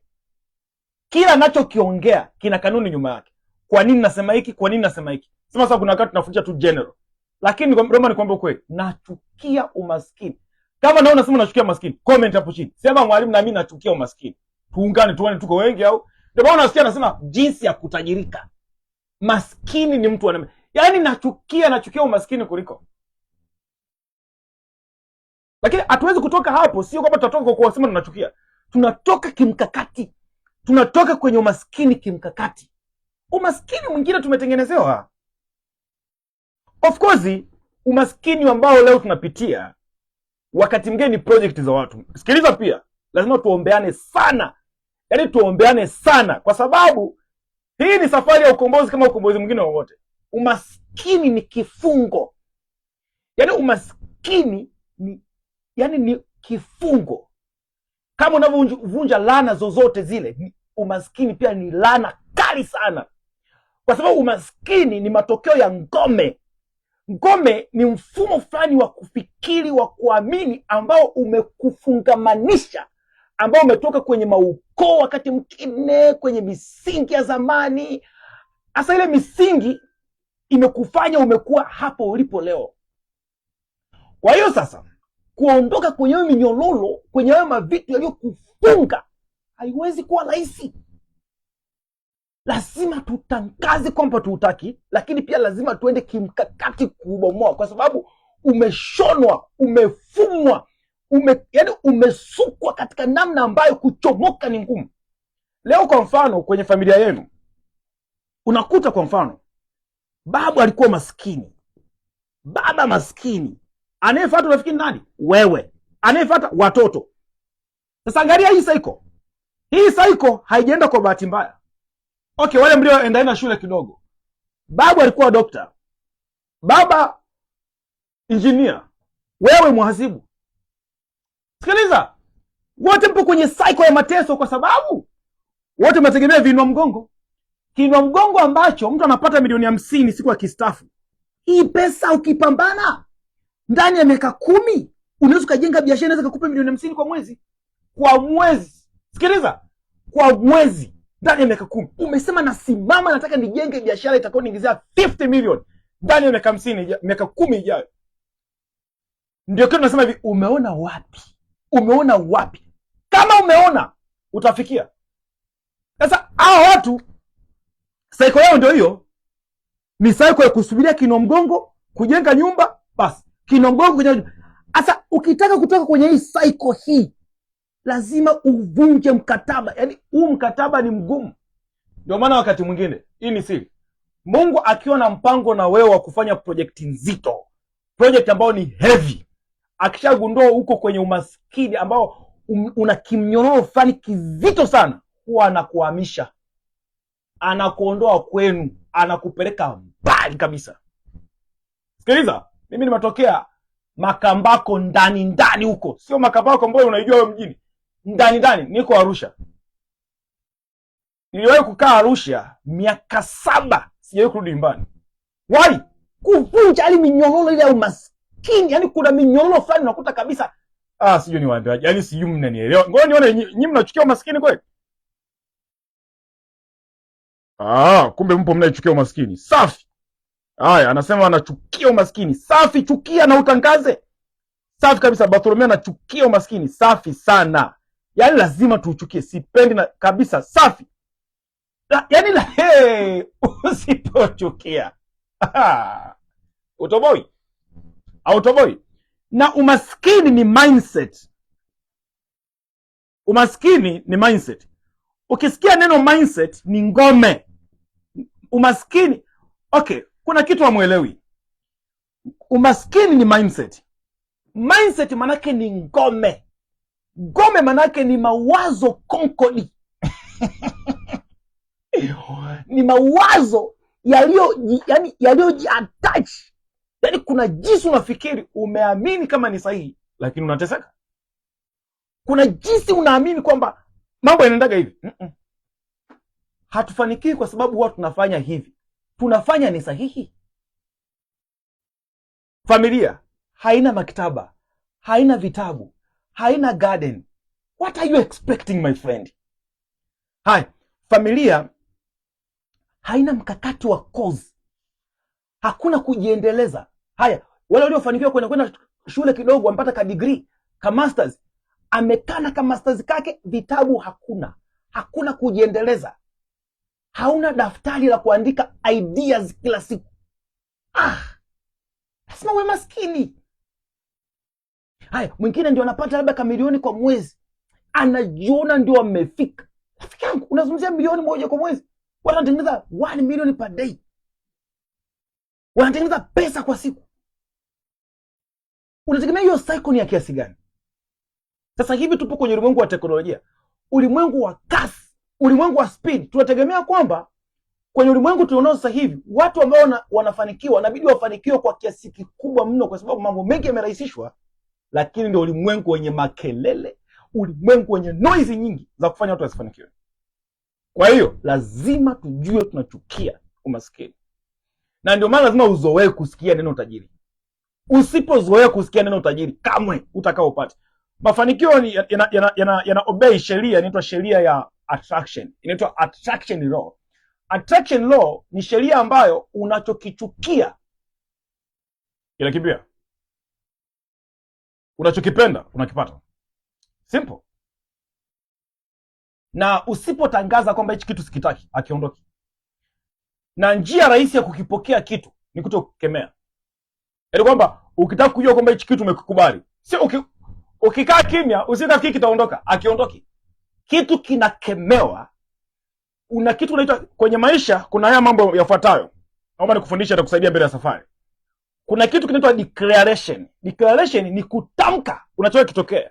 Kila ninachokiongea kina kanuni nyuma yake. Kwa nini nasema hiki? Kwa nini nasema hiki? Sema sasa kuna wakati tunafundisha tu general. Lakini Roma nikwambia ukweli, nachukia umaskini. Kama naona unasema unachukia umaskini, comment hapo chini. Sema mwalimu na mimi nachukia umaskini. Tuungane tuone tuko wengi au. Ndio maana unasikia nasema jinsi ya kutajirika. Maskini ni mtu ana. Yaani nachukia umaskini kuliko. Lakini hatuwezi kutoka hapo, sio kwamba tutatoka kwa kusema tunachukia. Tunatoka kimkakati. Tunatoka kwenye umaskini kimkakati. Umaskini mwingine tumetengenezewa. Of course, umaskini ambao leo tunapitia wakati mwingine ni project za watu. Sikiliza pia, lazima tuombeane sana. Yaani tuombeane sana kwa sababu hii ni safari ya ukombozi kama ukombozi mwingine wowote. Umaskini ni kifungo. Yaani umaskini ni kifungo. Kama unavyovunja laana zozote zile, umaskini pia ni laana kali sana. Kwa sababu umaskini ni matokeo ya ngome. Ngome ni mfumo fulani wa kufikiri, wa kuamini ambao umekufungamanisha, ambao umetoka kwenye maukoo wakati mwingine, kwenye misingi ya zamani. Hasa ile misingi imekufanya umekuwa hapo ulipo leo. Kwa hiyo sasa, kuondoka kwenye hayo minyololo, kwenye hayo mavitu yaliyokufunga, haiwezi kuwa rahisi. Lazima tutangaze kwamba tuutaki, lakini pia lazima tuende kimkakati kuubomoa, kwa sababu umeshonwa, umefumwa, yaani umesukwa katika namna ambayo kuchomoka ni ngumu. Leo kwa mfano kwenye familia yenu unakuta kwa mfano baba alikuwa maskini, baba maskini, anayefuata unafikiri nani? Wewe. Anayefuata watoto. Sasa angalia hii cycle. Hii cycle haijaenda kwa bahati mbaya. Okay, wale mlioenda shule kidogo. Baba alikuwa dokta, baba engineer, wewe mhasibu. Sikiliza, wote mpo kwenye cycle ya mateso kwa sababu wote mnategemea vinua mgongo. Kinua mgongo ambacho mtu anapata milioni 50 siku akistaafu. Hii pesa ukipambana ndani ya miaka 10 unaweza kujenga biashara inaweza kukupa milioni 50 kwa mwezi. Kwa mwezi. Sikiliza, kwa mwezi. Ndani ya miaka 10. Umesema nasimama nataka nijenge biashara itakayoniingizia 50 million ndani ya miaka 50, miaka 10 ijayo. Ndio kitu nasema hivi, umeona wapi? Umeona wapi? Kama umeona, utafikia. Sasa hao watu cycle yao ndio hiyo. Ni cycle ya kusubiria kinua mgongo, kujenga nyumba, basi. Kinua mgongo kujenga. Sasa ukitaka kutoka kwenye hii cycle hii, lazima uvunje mkataba. Yaani huu mkataba ni mgumu. Ndio maana wakati mwingine, hii ni siri, Mungu akiwa na mpango na wewe wa kufanya project nzito, project ambayo ni heavy, akishagundua uko kwenye umaskini ambao una kimnyororo fulani kizito sana, huwa anakuhamisha, anakuondoa kwenu, anakupeleka mbali kabisa. Sikiliza, mimi nimetokea Makambako ndani huko. Sio Makambako ambayo unaijua wewe mjini. Ndani niko Arusha. Niliwahi kukaa Arusha miaka 7, sijawahi kurudi nyumbani. Why? Kuvunja ile minyololo ile ya umaskini. Yaani kuna minyololo fulani unakuta kabisa. Sijui niwaambiaje. Yaani sijui mnanielewa. Ngoja nione nyinyi mnachukia umaskini kweli? Kumbe mpo mnaichukia umaskini. Safi. Haya, anasema anachukia umaskini. Safi, chukia na utangaze. Safi kabisa, Bartholomeo anachukia umaskini. Safi sana. Yaani lazima tuuchukie. Sipendi na kabisa. Safi. Yaani usipochukia. Utoboi. Autoboi. Na umaskini ni mindset. Umaskini ni mindset. Ukisikia neno mindset ni ngome. Umaskini. Okay, Kuna kitu hamuelewi. Umaskini ni mindset. Mindset manake ni ngome. Ngome manake ni mawazo konkodi. Ni mawazo yaliyojiattach. Yani kuna jinsi unafikiri umeamini kama ni sahihi, lakini unateseka. Kuna jinsi unaamini kwamba mambo yanaendaga hivi. Hatufanikiwi kwa sababu huwa tunafanya hivi. Tunafanya ni sahihi. Familia haina maktaba, haina vitabu, haina garden. What are you expecting, my friend? Hai, familia haina mkakati wa kozi. Hakuna kujiendeleza. Haya, wale waliofanikiwa kwenda shule kidogo wampata ka degree, ka masters, amekana ka masters kake, vitabu hakuna. Hakuna kujiendeleza. Hauna daftari la kuandika ideas kila siku. Lazima uwe maskini. Haya, mwingine ndio anapata labda kamilioni kwa mwezi. Anajiona ndio amefika. Rafiki yangu, unazungumzia milioni moja kwa mwezi. Wanatengeneza 1 million per day. Wanatengeneza pesa kwa siku. Unategemea hiyo cycle ni ya kiasi gani? Sasa hivi tupo kwenye ulimwengu wa teknolojia, ulimwengu wa kasi, ulimwengu wa speed. Tunategemea kwamba kwenye ulimwengu tulionao sasa hivi watu ambao wanafanikiwa wanabidi wafanikiwe kwa kiasi kikubwa mno, kwa sababu mambo mengi yamerahisishwa. Lakini ndio ulimwengu wenye makelele, ulimwengu wenye noise nyingi za kufanya watu wasifanikiwe. Kwa hiyo lazima tujue tunachukia umaskini, na ndio maana lazima uzoee kusikia neno utajiri. Usipozoea kusikia neno utajiri, kamwe utakaopata mafanikio. Yana obey sheria, inaitwa sheria ya attraction, inaitwa attraction law. Attraction law ni sheria ambayo unachokichukia inakimbia, unachokipenda unakipata. Simple. Na usipotangaza kwamba hichi kitu sikitaki, akiondoki. Na njia rahisi ya kukipokea kitu ni kutokukemea. Yaani kwamba ukitaka kujua kwamba hichi kitu umekikubali, sio ukikaa kimya usitafikiri kitaondoka, akiondoki. Kitu kinakemewa. Una kitu unaitwa kwenye maisha, kuna haya mambo yafuatayo. Naomba nikufundishe atakusaidia mbele ya safari. Kuna kitu kinaitwa declaration. Declaration ni kutamka unachotaka kitokee.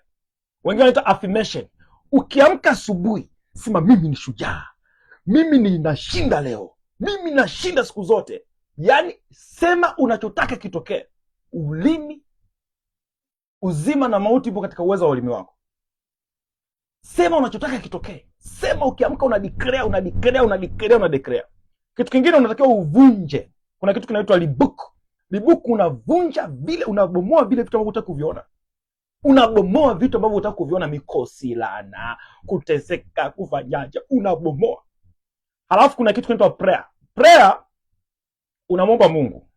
Wengine wanaita affirmation. Ukiamka asubuhi, sema mimi ni shujaa. Mimi ninashinda leo. Mimi nashinda siku zote. Yaani sema unachotaka kitokee. Ulimi, uzima na mauti ipo katika uwezo wa ulimi wako. Sema unachotaka kitokee. Sema ukiamka una declare. Kitu kingine unatakiwa uvunje. Kuna kitu kinaitwa libuku. Libuku unavunja vile, unabomoa vile vitu ambavyo hutaki kuviona. Unabomoa vitu ambavyo hutaki kuviona, mikosi, laana, kuteseka, kufanyaje, unabomoa. Halafu kuna kitu kinaitwa prayer. Prayer unamwomba Mungu.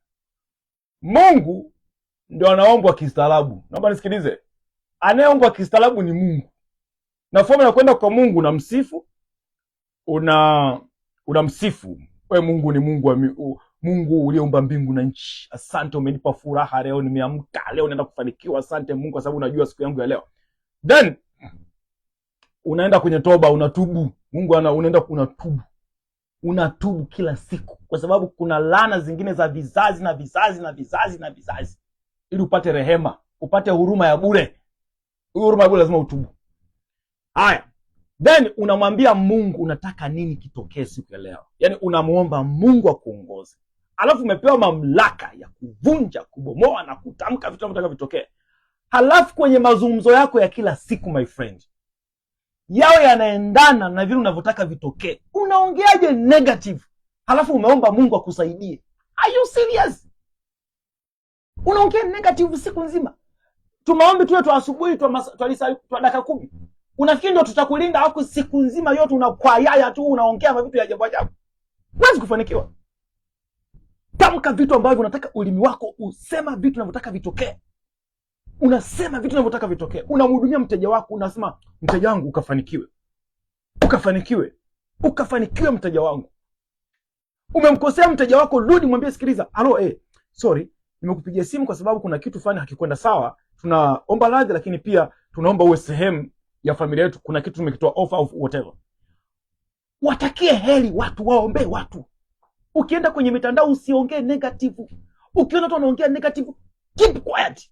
Mungu ndio anaombwa kistaarabu. Naomba nisikilize. Anayeombwa kistaarabu ni Mungu. Na fomu ya kwenda kwa Mungu unamsifu, unamsifu. Wewe Mungu ni Mungu wa Mungu uliyeumba mbingu na nchi. Asante umenipa furaha leo, nimeamka leo naenda kufanikiwa. Asante Mungu kwa sababu unajua siku yangu ya leo. Then unaenda kwenye toba, unatubu. Mungu unaenda unatubu. Unatubu kila siku kwa sababu kuna laana zingine za vizazi na vizazi na vizazi na vizazi. Ili upate rehema, upate huruma ya bure. Huruma ya bure lazima utubu. Haya. Then unamwambia Mungu unataka nini kitokee siku ya leo. Yaani unamuomba Mungu akuongoze. Alafu umepewa mamlaka ya kuvunja, kubomoa na kutamka vitu vinavyo vitokee. Halafu kwenye mazungumzo yako ya kila siku, my friend, yao yanaendana na vile unavyotaka vitokee. Unaongeaje negative halafu umeomba Mungu akusaidie? Are you serious? Unaongea negative siku nzima. Tumaombe tuwe tu asubuhi tu dakika 10. Unafikiri ndio tutakulinda? Hapo siku nzima yote unakwayaya tu, unaongea vitu ya ajabu ajabu. Huwezi kufanikiwa. Tamka vitu ambavyo unataka, ulimi wako usema vitu unavyotaka vitokee. Unasema vitu unavyotaka vitokee. Unamhudumia mteja wako, unasema mteja wangu ukafanikiwe. Ukafanikiwe mteja wangu. Umemkosea mteja wako, rudi mwambie sikiliza, sorry, nimekupigia simu kwa sababu kuna kitu fulani hakikwenda sawa. Tunaomba radhi, lakini pia tunaomba uwe sehemu ya familia yetu. Kuna kitu tumekitoa offer of whatever. Watakie heri watu, waombe watu. Ukienda kwenye mitandao usiongee negative. Ukiona watu wanaongea negative, keep quiet.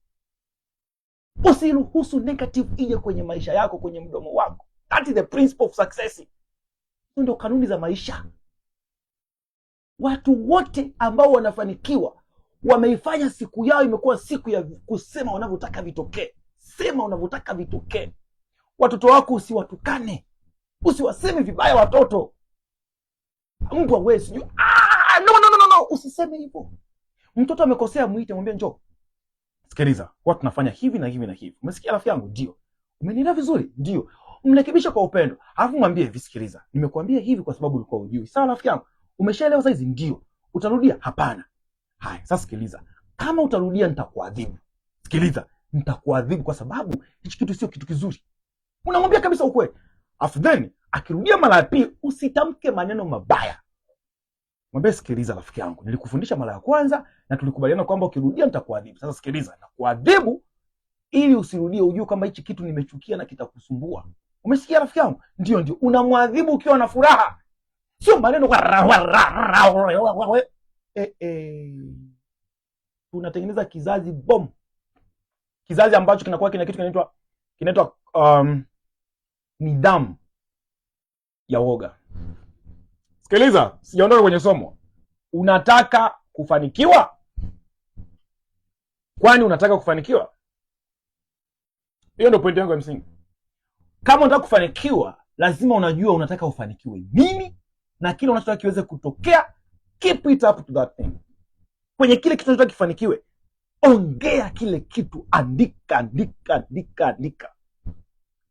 Usiruhusu negative ije kwenye maisha yako, kwenye mdomo wako. That is the principle of success. Ndio kanuni za maisha. Watu wote ambao wanafanikiwa wameifanya siku yao imekuwa siku ya kusema wanavyotaka vitokee. Sema unavyotaka vitokee. Watoto wako usiwatukane, usiwaseme vibaya watoto. Mbwa wewe sijui, no, usiseme hivyo. Mtoto amekosea, muite, mwambie njoo, sikiliza, watu tunafanya hivi na hivi na hivi. Umesikia rafiki yangu? Ndio. Umenielewa vizuri? Ndio. Mrekebisha kwa upendo. Alafu mwambie hivi, sikiliza, nimekuambia hivi kwa sababu ulikuwa hujui. Sawa rafiki yangu? Umeshaelewa saizi? Ndio. Utarudia? Hapana. Haya, sasa sikiliza. Kama utarudia nitakuadhibu. Sikiliza, nitakuadhibu kwa sababu hichi kitu sio kitu kizuri. Unamwambia kabisa ukweli. Afu then akirudia mara ya pili usitamke maneno mabaya. Mwambie, sikiliza rafiki yangu, nilikufundisha mara ya kwanza na tulikubaliana kwamba ukirudia nitakuadhibu. Sasa sikiliza, nakuadhibu ili usirudie, ujue kwamba hichi kitu nimechukia na kitakusumbua. Umesikia rafiki yangu? Ndio. Unamwadhibu ukiwa na furaha. Sio maneno tunatengeneza kizazi bomu. Kizazi ambacho kinakuwa kina kitu kinaitwa nidhamu ya woga. Sikiliza, sijaondoka kwenye somo. Unataka kufanikiwa? Kwani unataka kufanikiwa? Hiyo ndio pointi yangu ya msingi. Kama unataka kufanikiwa, lazima unajua unataka ufanikiwe nini na kile unachotaka kiweze kutokea. Keep it up to that thing. Kwenye kile kitu unachotaka kifanikiwe, ongea kile kitu, andika.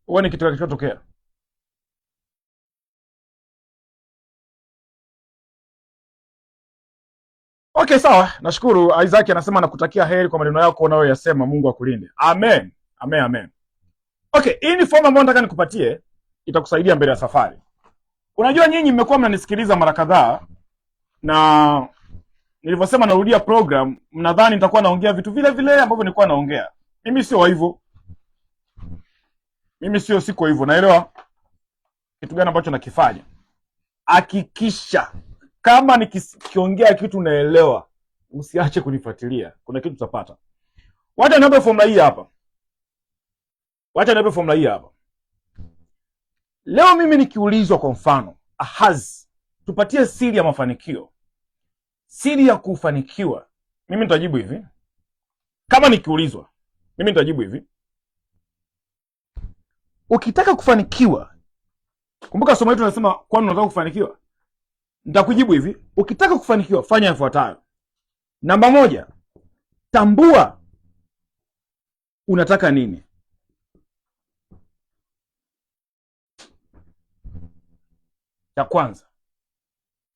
Uone kitu kinachotokea. Okay, sawa. Nashukuru. Isaac anasema nakutakia heri kwa maneno yako unayoyasema. Mungu akulinde. Amen. Okay, hii ni fomu ambayo nataka nikupatie, itakusaidia mbele ya safari. Unajua nyinyi mmekuwa mnanisikiliza mara kadhaa na nilivyosema narudia program, mnadhani nitakuwa naongea vitu vile vile ambavyo nilikuwa naongea. Mimi sio hivyo. Siko hivyo. Naelewa kitu gani ambacho nakifanya. Hakikisha kama nikiongea kitu naelewa, usiache kunifuatilia. Kuna kitu tutapata. Wacha niombe formula hii hapa. Leo mimi nikiulizwa kwa mfano, Ahaz, tupatie siri ya mafanikio. Siri ya kufanikiwa. Mimi nitajibu hivi. Kama nikiulizwa, mimi nitajibu hivi. Ukitaka kufanikiwa, kumbuka somo letu linasema kwani unataka kufanikiwa? Nitakujibu hivi. Ukitaka kufanikiwa, fanya yafuatayo. Namba 1, tambua unataka nini. Cha kwanza,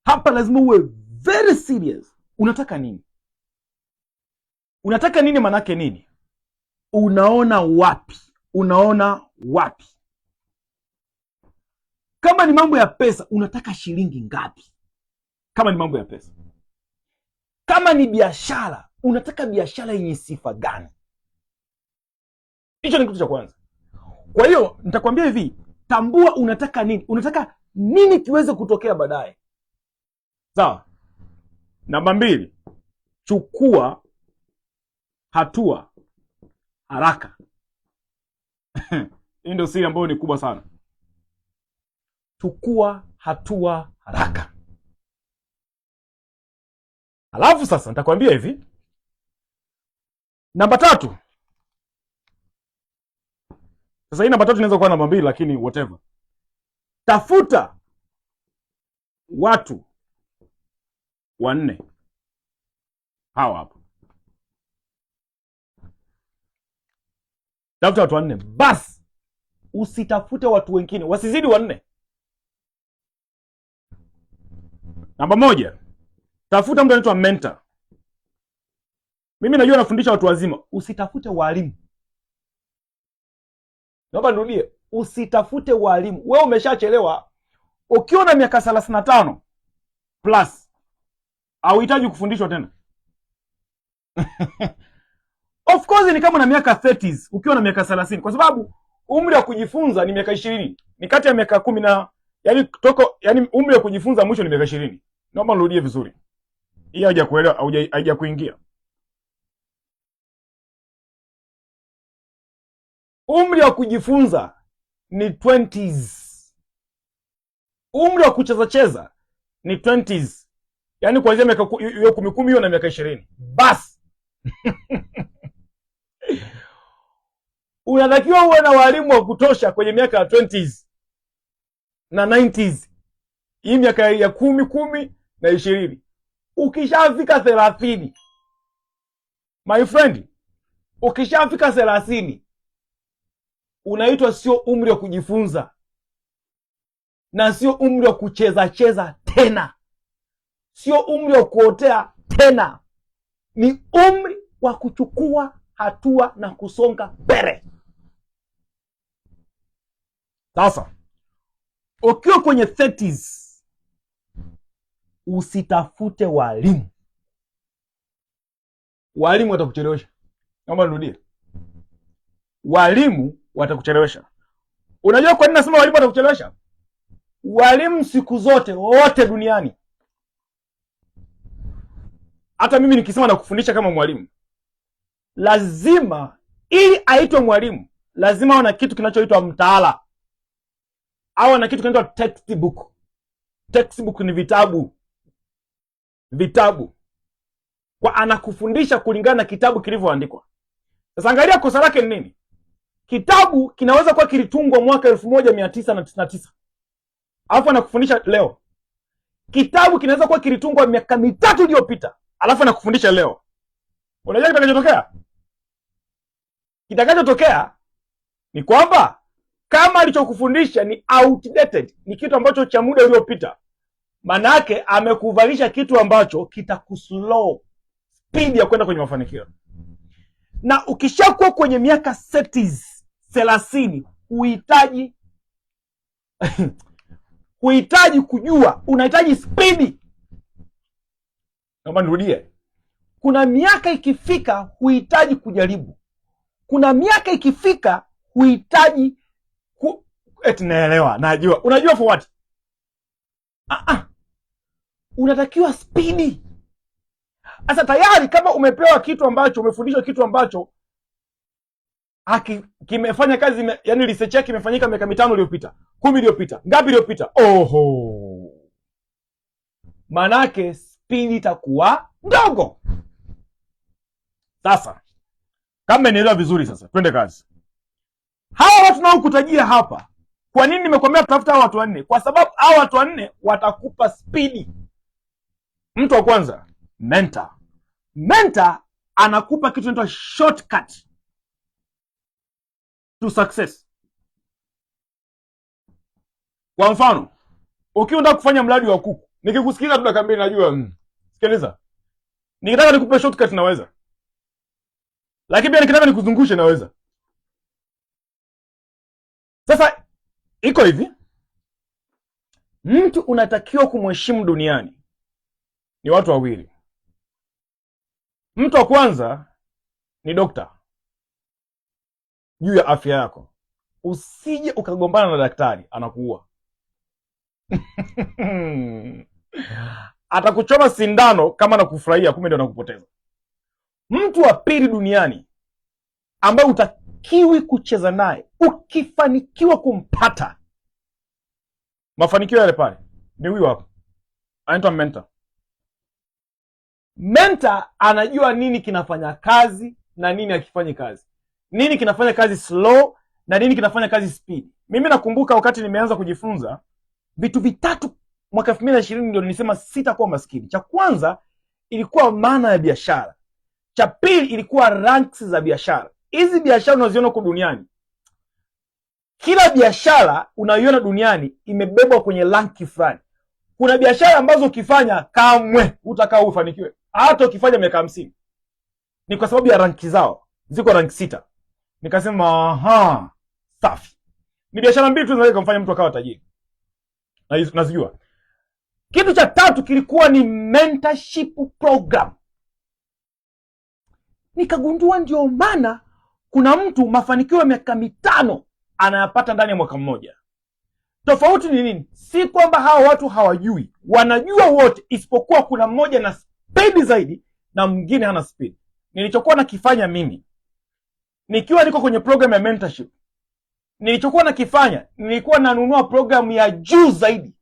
hapa lazima uwe very serious. Unataka nini? Unataka nini manake nini? Unaona wapi? Kama ni mambo ya pesa, unataka shilingi ngapi? Kama ni mambo ya pesa. Kama ni biashara, unataka biashara yenye sifa gani? Hicho ni kitu cha kwanza. Kwa hiyo nitakwambia hivi, tambua unataka nini. Unataka nini kiweze kutokea baadaye. Sawa? Namba 2, chukua hatua haraka. Hii ndio siri ambayo ni kubwa sana. Chukua hatua haraka. Alafu sasa nitakwambia hivi. Namba 3. Sasa hii namba 3 inaweza kuwa namba 2 lakini whatever. Tafuta watu 4. Hawa hapo. Tafuta watu 4. Basi usitafute watu wengine wasizidi 4. Namba 1. Tafuta mtu anaitwa mentor. Mimi najua nafundisha watu wazima. Usitafute walimu. Naomba nirudie. Usitafute walimu. Wewe umeshachelewa. Ukiwa na miaka 35 plus, hauhitaji kufundishwa tena. Of course ni kama na miaka 30s ukiwa na miaka 30, kwa sababu umri wa kujifunza ni miaka 20. Ni kati ya miaka 10 na umri wa kujifunza mwisho ni miaka 20. Naomba nirudie vizuri, hii hajakuelewa au haijakuingia. Umri wa kujifunza ni 20s. Umri wa kucheza cheza ni 20s. Yaani kuanzia miaka hiyo 10 hiyo na miaka 20. Basi. Unatakiwa uwe na walimu wa kutosha kwenye miaka ya 20s na 90s. Hii miaka ya 10 na 20. Ukishafika 30, my friend, ukishafika 30 unaitwa sio umri wa kujifunza na sio umri wa kucheza cheza tena, sio umri wa kuotea tena, ni umri wa kuchukua hatua na kusonga mbele. Sasa ukiwa kwenye 30s usitafute walimu. Walimu watakuchelewesha. Naomba nirudie, walimu watakuchelewesha. Unajua kwa nini nasema walimu watakuchelewesha? Walimu siku zote wote duniani, hata mimi nikisema na kufundisha kama mwalimu, lazima ili aitwe mwalimu lazima awe na kitu kinachoitwa mtaala, au na kitu kinachoitwa textbook. Textbook ni vitabu. Kwa anakufundisha kulingana na kitabu kilivyoandikwa. Sasa angalia kosa lake ni nini? Kitabu kinaweza kuwa kilitungwa mwaka 1999. Alafu anakufundisha leo. Kitabu kinaweza kuwa kilitungwa miaka 3 iliyopita. Alafu anakufundisha leo. Unajua kitakachotokea? Kitakachotokea ni kwamba kama alichokufundisha ni outdated, ni kitu ambacho cha muda uliopita, maana yake amekuvalisha kitu ambacho kitakuslow speed ya kwenda kwenye mafanikio. Na ukishakuwa kwenye miaka 30 huhitaji kujua, unahitaji speed. Naomba nirudie. Kuna miaka ikifika huhitaji kujaribu. Kuna miaka ikifika huhitaji eti naelewa, najua. Unajua for what? Unatakiwa speed. Sasa tayari kama umepewa kitu ambacho, umefundishwa kitu ambacho kimefanya kazi, yani research yake imefanyika miaka 5 iliyopita, 10 iliyopita, ngapi iliyopita? Oho. Manake speed itakuwa ndogo. Sasa kama nielewa vizuri, sasa twende kazi. Hawa watu nao kutajia hapa, kwa nini nimekwambia tafuta hawa watu 4? Kwa sababu hawa watu 4 watakupa speed. Mtu wa kwanza, mentor. Mentor anakupa kitu kinaitwa shortcut to success. Kwa mfano, ukiwa unataka kufanya mradi wa kuku, nikikusikiliza tu dakika 2 najua sikiliza. Nikitaka nikupe shortcut naweza. Lakini pia nikitaka nikuzungushe naweza. Sasa iko hivi, mtu unatakiwa kumheshimu duniani ni watu wawili. Mtu wa kwanza ni dokta, juu ya afya yako. Usije ukagombana na daktari, anakuua. Atakuchoma sindano kama anakufurahia, kumbe ndio anakupoteza. Mtu wa pili duniani ambaye utakiwi kucheza naye, ukifanikiwa kumpata mafanikio yale pale, ni huyu hapa, anaitwa mentor. Mentor anajua nini kinafanya kazi na nini hakifanyi kazi, nini kinafanya kazi slow na nini kinafanya kazi speed. Mimi nakumbuka wakati nimeanza kujifunza vitu vitatu mwaka 2020 ndio nilisema sitakuwa maskini. Cha kwanza ilikuwa maana ya biashara. Cha pili ilikuwa ranks za biashara. Hizi biashara unaziona huko duniani, kila biashara unayoiona duniani imebebwa kwenye ranki fulani. Kuna biashara ambazo ukifanya kamwe utakaa ufanikiwe, hata ukifanya miaka 50. Ni kwa sababu ya ranki zao, ziko ranki 6. Nikasema aha, safi. Ni biashara mbili tu zinaweza kumfanya mtu akawa tajiri, na nazijua. Kitu cha tatu kilikuwa ni mentorship program. Nikagundua ndio maana kuna mtu mafanikio ya miaka 5 anayapata ndani ya mwaka mmoja. Tofauti ni nini? Si kwamba hawa watu hawajui, wanajua wote, isipokuwa kuna mmoja na speed zaidi na mwingine hana speed. Nilichokuwa nakifanya mimi nikiwa niko kwenye program ya mentorship, nilichokuwa nakifanya, nilikuwa nanunua program ya juu zaidi,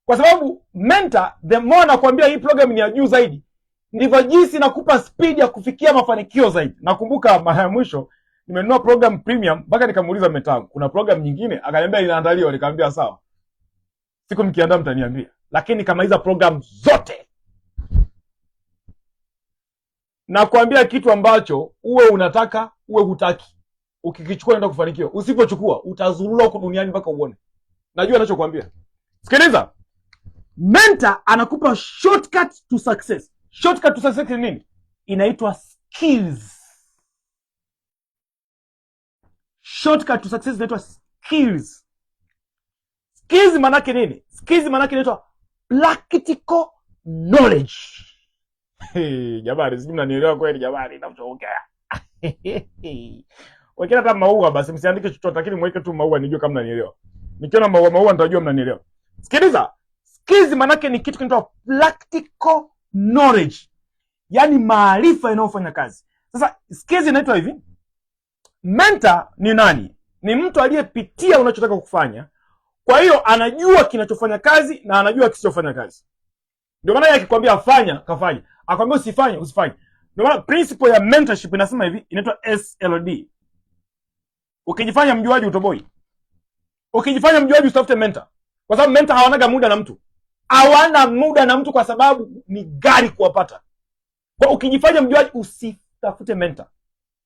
kwa sababu mentor, the more nakwambia hii program ni ya juu zaidi, ndivyo jinsi nakupa speed ya kufikia mafanikio zaidi. Nakumbuka mara ya mwisho nimenunua program premium, mpaka nikamuuliza mentor, kuna program nyingine? Akaniambia inaandaliwa. Nikamwambia sawa, siku mkiandaa mtaniambia. Lakini nikamaliza program zote. Nakwambia kitu ambacho uwe unataka uwe hutaki, ukikichukua unaenda kufanikiwa. Usipochukua utazurura huko duniani mpaka uone. Najua ninachokuambia. Sikiliza. Mentor anakupa shortcut to success. Shortcut to success ni nini? Inaitwa skills. Shortcut to success inaitwa skills. Skills maana yake nini? Skills maana yake inaitwa practical knowledge. Jamani, sijui mnanielewa kweli jamani ninachoongea. Wekeni hata maua basi, msiandike chochote, lakini mweke tu maua nijue kama mnanielewa. Nikiona maua nitajua mnanielewa. Sikiliza. Skills maana yake ni kitu kinaitwa practical knowledge. Yaani maarifa yanayofanya kazi. Sasa skills inaitwa hivi. Mentor ni nani? Ni mtu aliyepitia unachotaka kufanya. Kwa hiyo anajua kinachofanya kazi na anajua kisichofanya kazi. Ndio maana yeye akikwambia fanya, kafanya. Akwambia usifanye, usifanye. Ndio maana principle ya mentorship inasema hivi, inaitwa SLD. Ukijifanya mjuaji utoboi. Ukijifanya mjuaji usitafute mentor. Kwa sababu mentor hawanaga muda na mtu. Hawana muda na mtu kwa sababu ni gari kuwapata. Kwa ukijifanya mjuaji usitafute mentor.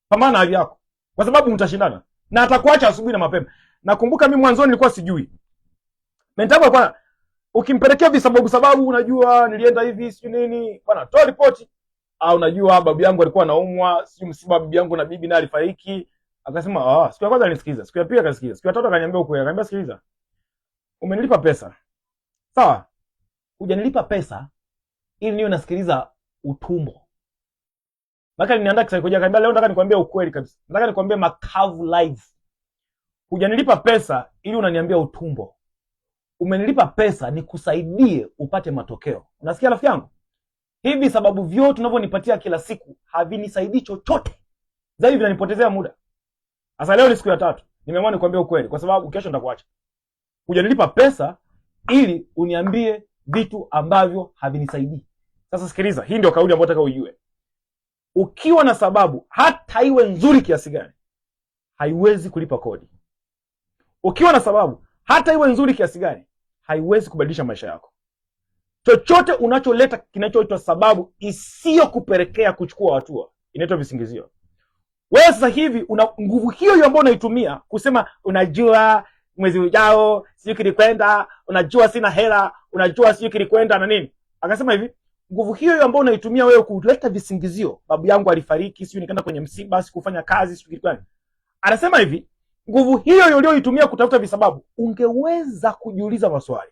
Pambana na hali yako. Kwa sababu mtashindana. Na atakuacha asubuhi na mapema. Nakumbuka mimi mwanzoni nilikuwa sijui. Mentor wangu alikuwa ukimpelekea visababu unajua nilienda hivi sio nini, bwana toa ripoti. Au unajua babu yangu alikuwa anaumwa, sio msiba babu yangu na bibi naye alifariki. Akasema siku ya kwanza nilisikiza, siku ya pili akasikiza, siku ya tatu akaniambia ukweli, akaniambia sikiliza. Umenilipa pesa. Sawa? Hujanilipa pesa ili niwe nasikiliza utumbo. Mpaka niniandaa kisaikolojia, akaniambia leo nataka nikwambie ukweli kabisa. Nataka nikwambie makavu live. Hujanilipa pesa ili unaniambia utumbo. Umenilipa pesa nikusaidie upate matokeo. Unasikia rafiki yangu? Hivi sababu vyote tunavyonipatia kila siku havinisaidii chochote. Zaidi vinanipotezea muda. Sasa leo ni siku ya 3. Nimeamua nikwambie ukweli kwa sababu kesho nitakuacha. Hujanilipa pesa ili uniambie vitu ambavyo havinisaidii. Sasa sikiliza, hii ndio kauli ambayo nataka ujue. Ukiwa na sababu hata iwe nzuri kiasi gani, haiwezi kulipa kodi. Ukiwa na sababu hata iwe nzuri kiasi gani, haiwezi kubadilisha maisha yako. Chochote unacholeta kinachoitwa sababu isiyo kupelekea kuchukua hatua inaitwa visingizio. Wewe sasa hivi una nguvu hiyo ambayo unaitumia kusema unajua mwezi ujao sijui kilikwenda, unajua sina hela, unajua sijui kilikwenda na nini. Akasema hivi, nguvu hiyo ambayo unaitumia wewe kuleta visingizio, babu yangu alifariki, sijui nikaenda kwenye msiba, sikufanya kazi, sijui kilikwenda. Anasema hivi, nguvu hiyo uliyoitumia kutafuta visababu, ungeweza kujiuliza maswali.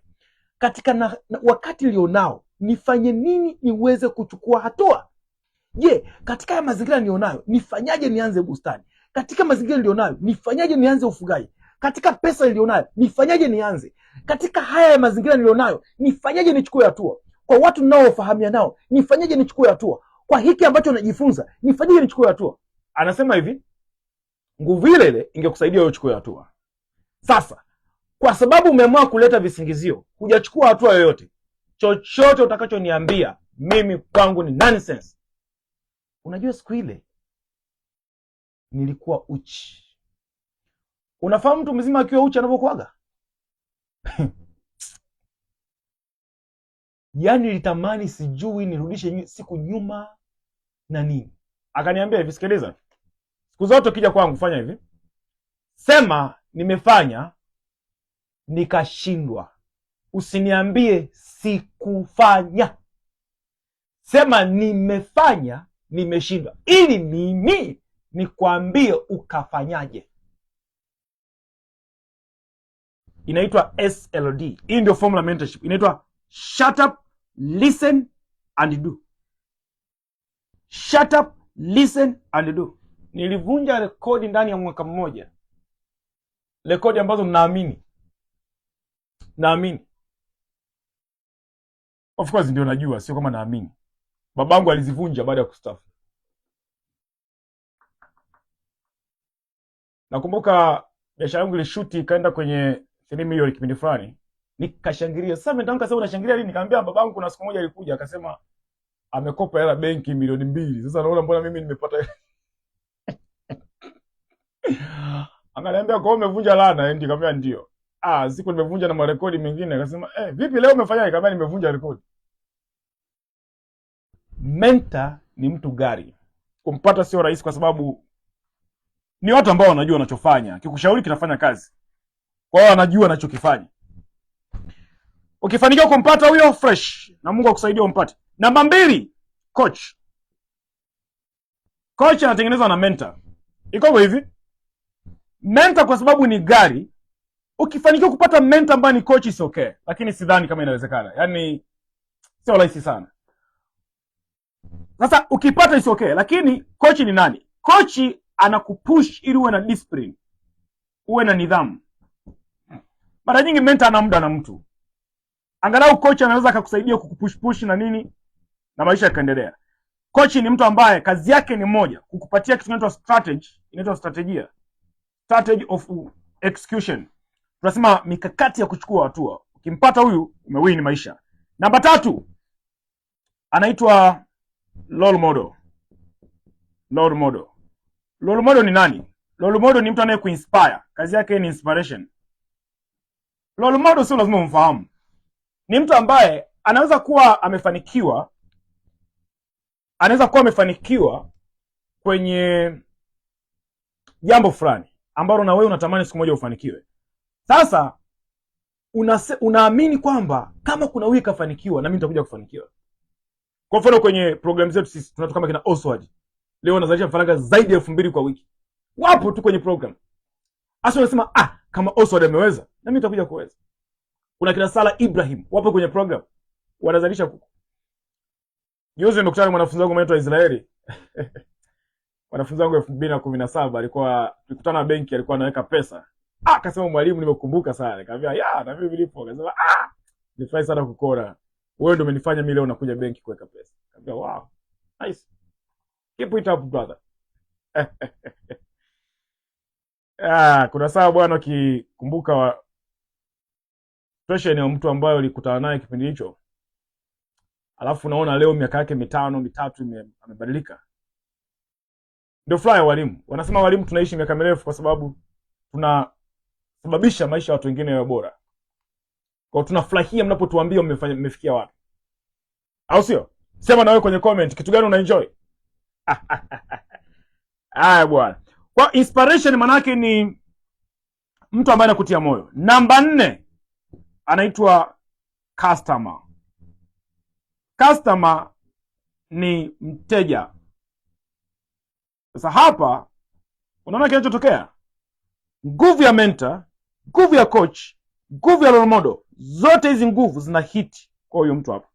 Katika wakati nilionao, nifanye nini niweze kuchukua hatua? Je, katika haya mazingira nilionayo, nifanyaje nianze bustani? Katika mazingira nilionayo, nifanyaje nianze ufugaji? Katika pesa nilionayo, nifanyaje nianze? Katika haya mazingira nilionayo, nifanyaje nichukue hatua? Kwa watu ninaowafahamia nao, nifanyaje nichukue hatua? Kwa hiki ambacho najifunza, nifanyaje nichukue hatua? Anasema hivi, nguvu ile ingekusaidia wewe uchukue hatua. Sasa, kwa sababu umeamua kuleta visingizio, hujachukua hatua yoyote, chochote utakachoniambia mimi kwangu ni nonsense. Unajua siku ile nilikuwa uchi. Unafahamu mtu mzima akiwa uchi anavyokuaga? Yaani nilitamani sijui nirudishe siku nyuma na nini. Akaniambia hivi, sikiliza. Siku zote ukija kwangu fanya hivi. Sema nimefanya nikashindwa. Usiniambie sikufanya. Sema nimefanya nimeshindwa. Ili mimi nikwambie ukafanyaje. Inaitwa SLD. Hii ndio formula mentorship. Inaitwa shut up, listen and do. Shut up, listen and do. Nilivunja rekodi ndani ya mwaka mmoja. Rekodi ambazo mnaamini. naamini. Of course ndio najua, sio kama naamini. Babangu alizivunja baada ya kustaafu. Nakumbuka biashara yangu ilishuti ikaenda kwenye filamu hiyo kipindi fulani. Nikashangilia. Sasa mtangu kasema unashangilia nini? Nikamwambia babangu kuna siku moja alikuja akasema amekopa hela benki milioni 2. Sasa naona mbona mimi nimepata Akaniambia kwa umevunja laana, nikamwambia ndio. Siku nimevunja na marekodi mengine. Akasema vipi leo umefanya? Nikamwambia nimevunja rekodi. Mentor ni mtu gari. Kumpata sio rahisi kwa sababu ni watu ambao wanajua wanachofanya. Kikushauri kinafanya kazi. Kwa hiyo wanajua wanachokifanya. Ukifanikiwa kumpata huyo fresh na Mungu akusaidia umpate. Namba 2, coach. Coach anatengenezwa na mentor. Iko hivi. Mentor kwa sababu ni gari. Ukifanikiwa kupata mentor ambaye ni coach is okay, lakini sidhani kama inawezekana. Yaani sio rahisi sana. Sasa ukipata is okay, lakini coach ni nani? Coach anakupush ili uwe na discipline, uwe na nidhamu. Mara nyingi mentor ana muda na mtu. Angalau coach anaweza akakusaidia kukupush na nini na maisha yakaendelea. Coach ni mtu ambaye kazi yake ni moja, kukupatia kitu kinaitwa strategy, inaitwa strategia. Strategy of execution. Tunasema mikakati ya kuchukua hatua. Ukimpata huyu umewini maisha. Namba 3 anaitwa role model. Role model. Role model ni nani? Role model ni mtu anayekuinspire. Kazi yake ni inspiration. Role model sio lazima umfahamu. Ni mtu ambaye anaweza kuwa amefanikiwa, kwenye jambo fulani ambalo na wewe unatamani siku moja ufanikiwe. Sasa unaamini kwamba kama kuna huyu kafanikiwa na mimi nitakuja kufanikiwa. Kwa mfano kwenye program zetu sisi tunatoka kama kina Oswald. Leo anazalisha faranga zaidi ya 2000 kwa wiki. Wapo tu kwenye program. Asa unasema kama Oswald ameweza na mimi nitakuja kuweza. Kuna kina Sala Ibrahim wapo kwenye program wanazalisha kuku. Juzi nimekutana na mwanafunzi wangu anaitwa Israeli. Mwanafunzi wangu 2017 tulikutana benki, alikuwa anaweka pesa. Akasema mwalimu, nimekumbuka sana. Nikamwambia na mimi nilipo. Akasema nifurahi sana kukora. Wewe ndio umenifanya mimi leo nakuja benki kuweka pesa. Nikamwambia wow. Nice. Keep it up brother. Kuna saa bwana ukikumbuka pressure ya mtu ambaye ulikutana naye kipindi hicho. Alafu unaona leo miaka yake 5-3 amebadilika. Ndio furaha ya walimu. Wanasema walimu tunaishi miaka mirefu kwa sababu tunasababisha maisha ya watu wengine yawe bora. Kwa tunafurahia mnapotuambia mmefikia wapi. Au sio? Sema na wewe kwenye comment kitu gani unaenjoy. Bwana. Kwa inspiration manake ni mtu ambaye anakutia moyo. Namba 4 anaitwa customer. Customer ni mteja. Sasa hapa unaona kinachotokea? Nguvu ya mentor, nguvu ya coach, nguvu ya role model, zote hizi nguvu zina hit kwa huyo mtu hapa.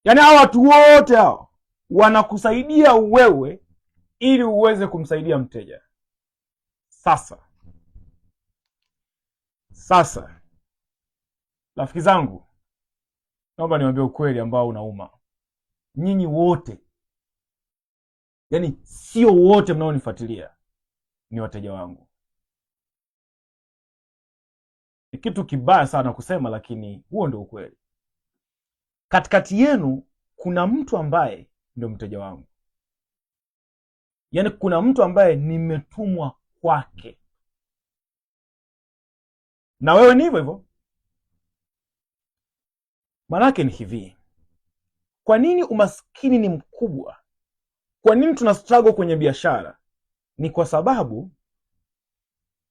Yaani hao watu wote hao wanakusaidia wewe ili uweze kumsaidia mteja. Sasa rafiki zangu, naomba niwaambie ukweli ambao unauma. Nyinyi wote, yaani sio wote mnaonifuatilia ni wateja wangu. Ni kitu kibaya sana kusema, lakini huo ndio ukweli. Katikati yenu kuna mtu ambaye ndio mteja wangu. Yaani kuna mtu ambaye nimetumwa kwake. Na wewe ni hivyo hivyo. Manake ni hivi. Kwa nini umaskini ni mkubwa? Kwa nini tuna struggle kwenye biashara? Ni kwa sababu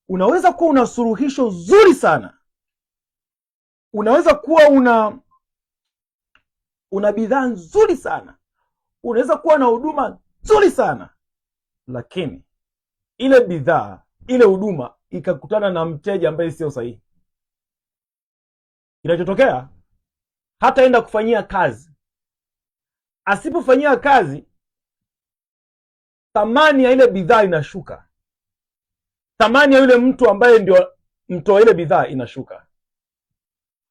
unaweza kuwa una suluhisho zuri sana. Unaweza kuwa una bidhaa nzuri sana. Unaweza kuwa na huduma nzuri sana. Lakini ile bidhaa, ile huduma ikakutana na mteja ambaye sio sahihi. Kinachotokea, hataenda kufanyia kazi. Asipofanyia kazi, thamani ya ile bidhaa inashuka. Thamani ya yule mtu ambaye ndio mtoa ile bidhaa inashuka.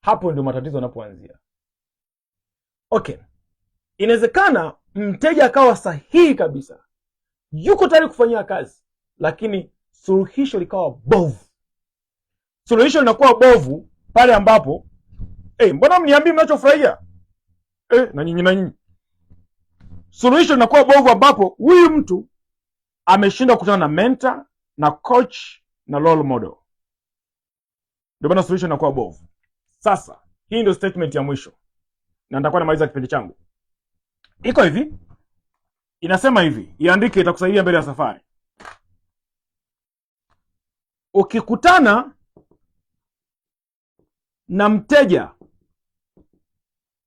Hapo ndio matatizo yanapoanzia. Okay, inawezekana mteja akawa sahihi kabisa, yuko tayari kufanyia kazi, lakini suluhisho likawa bovu. Suluhisho linakuwa bovu pale ambapo mbona mniambii mnachofurahia? Na nyinyi. Suluhisho linakuwa bovu ambapo huyu mtu ameshindwa kukutana na mentor na coach na role model. Ndio maana solution inakuwa bovu. Sasa hii ndio statement ya mwisho, na nitakuwa namaliza kipindi changu. Iko hivi, inasema hivi, iandike, itakusaidia mbele ya safari. Ukikutana na mteja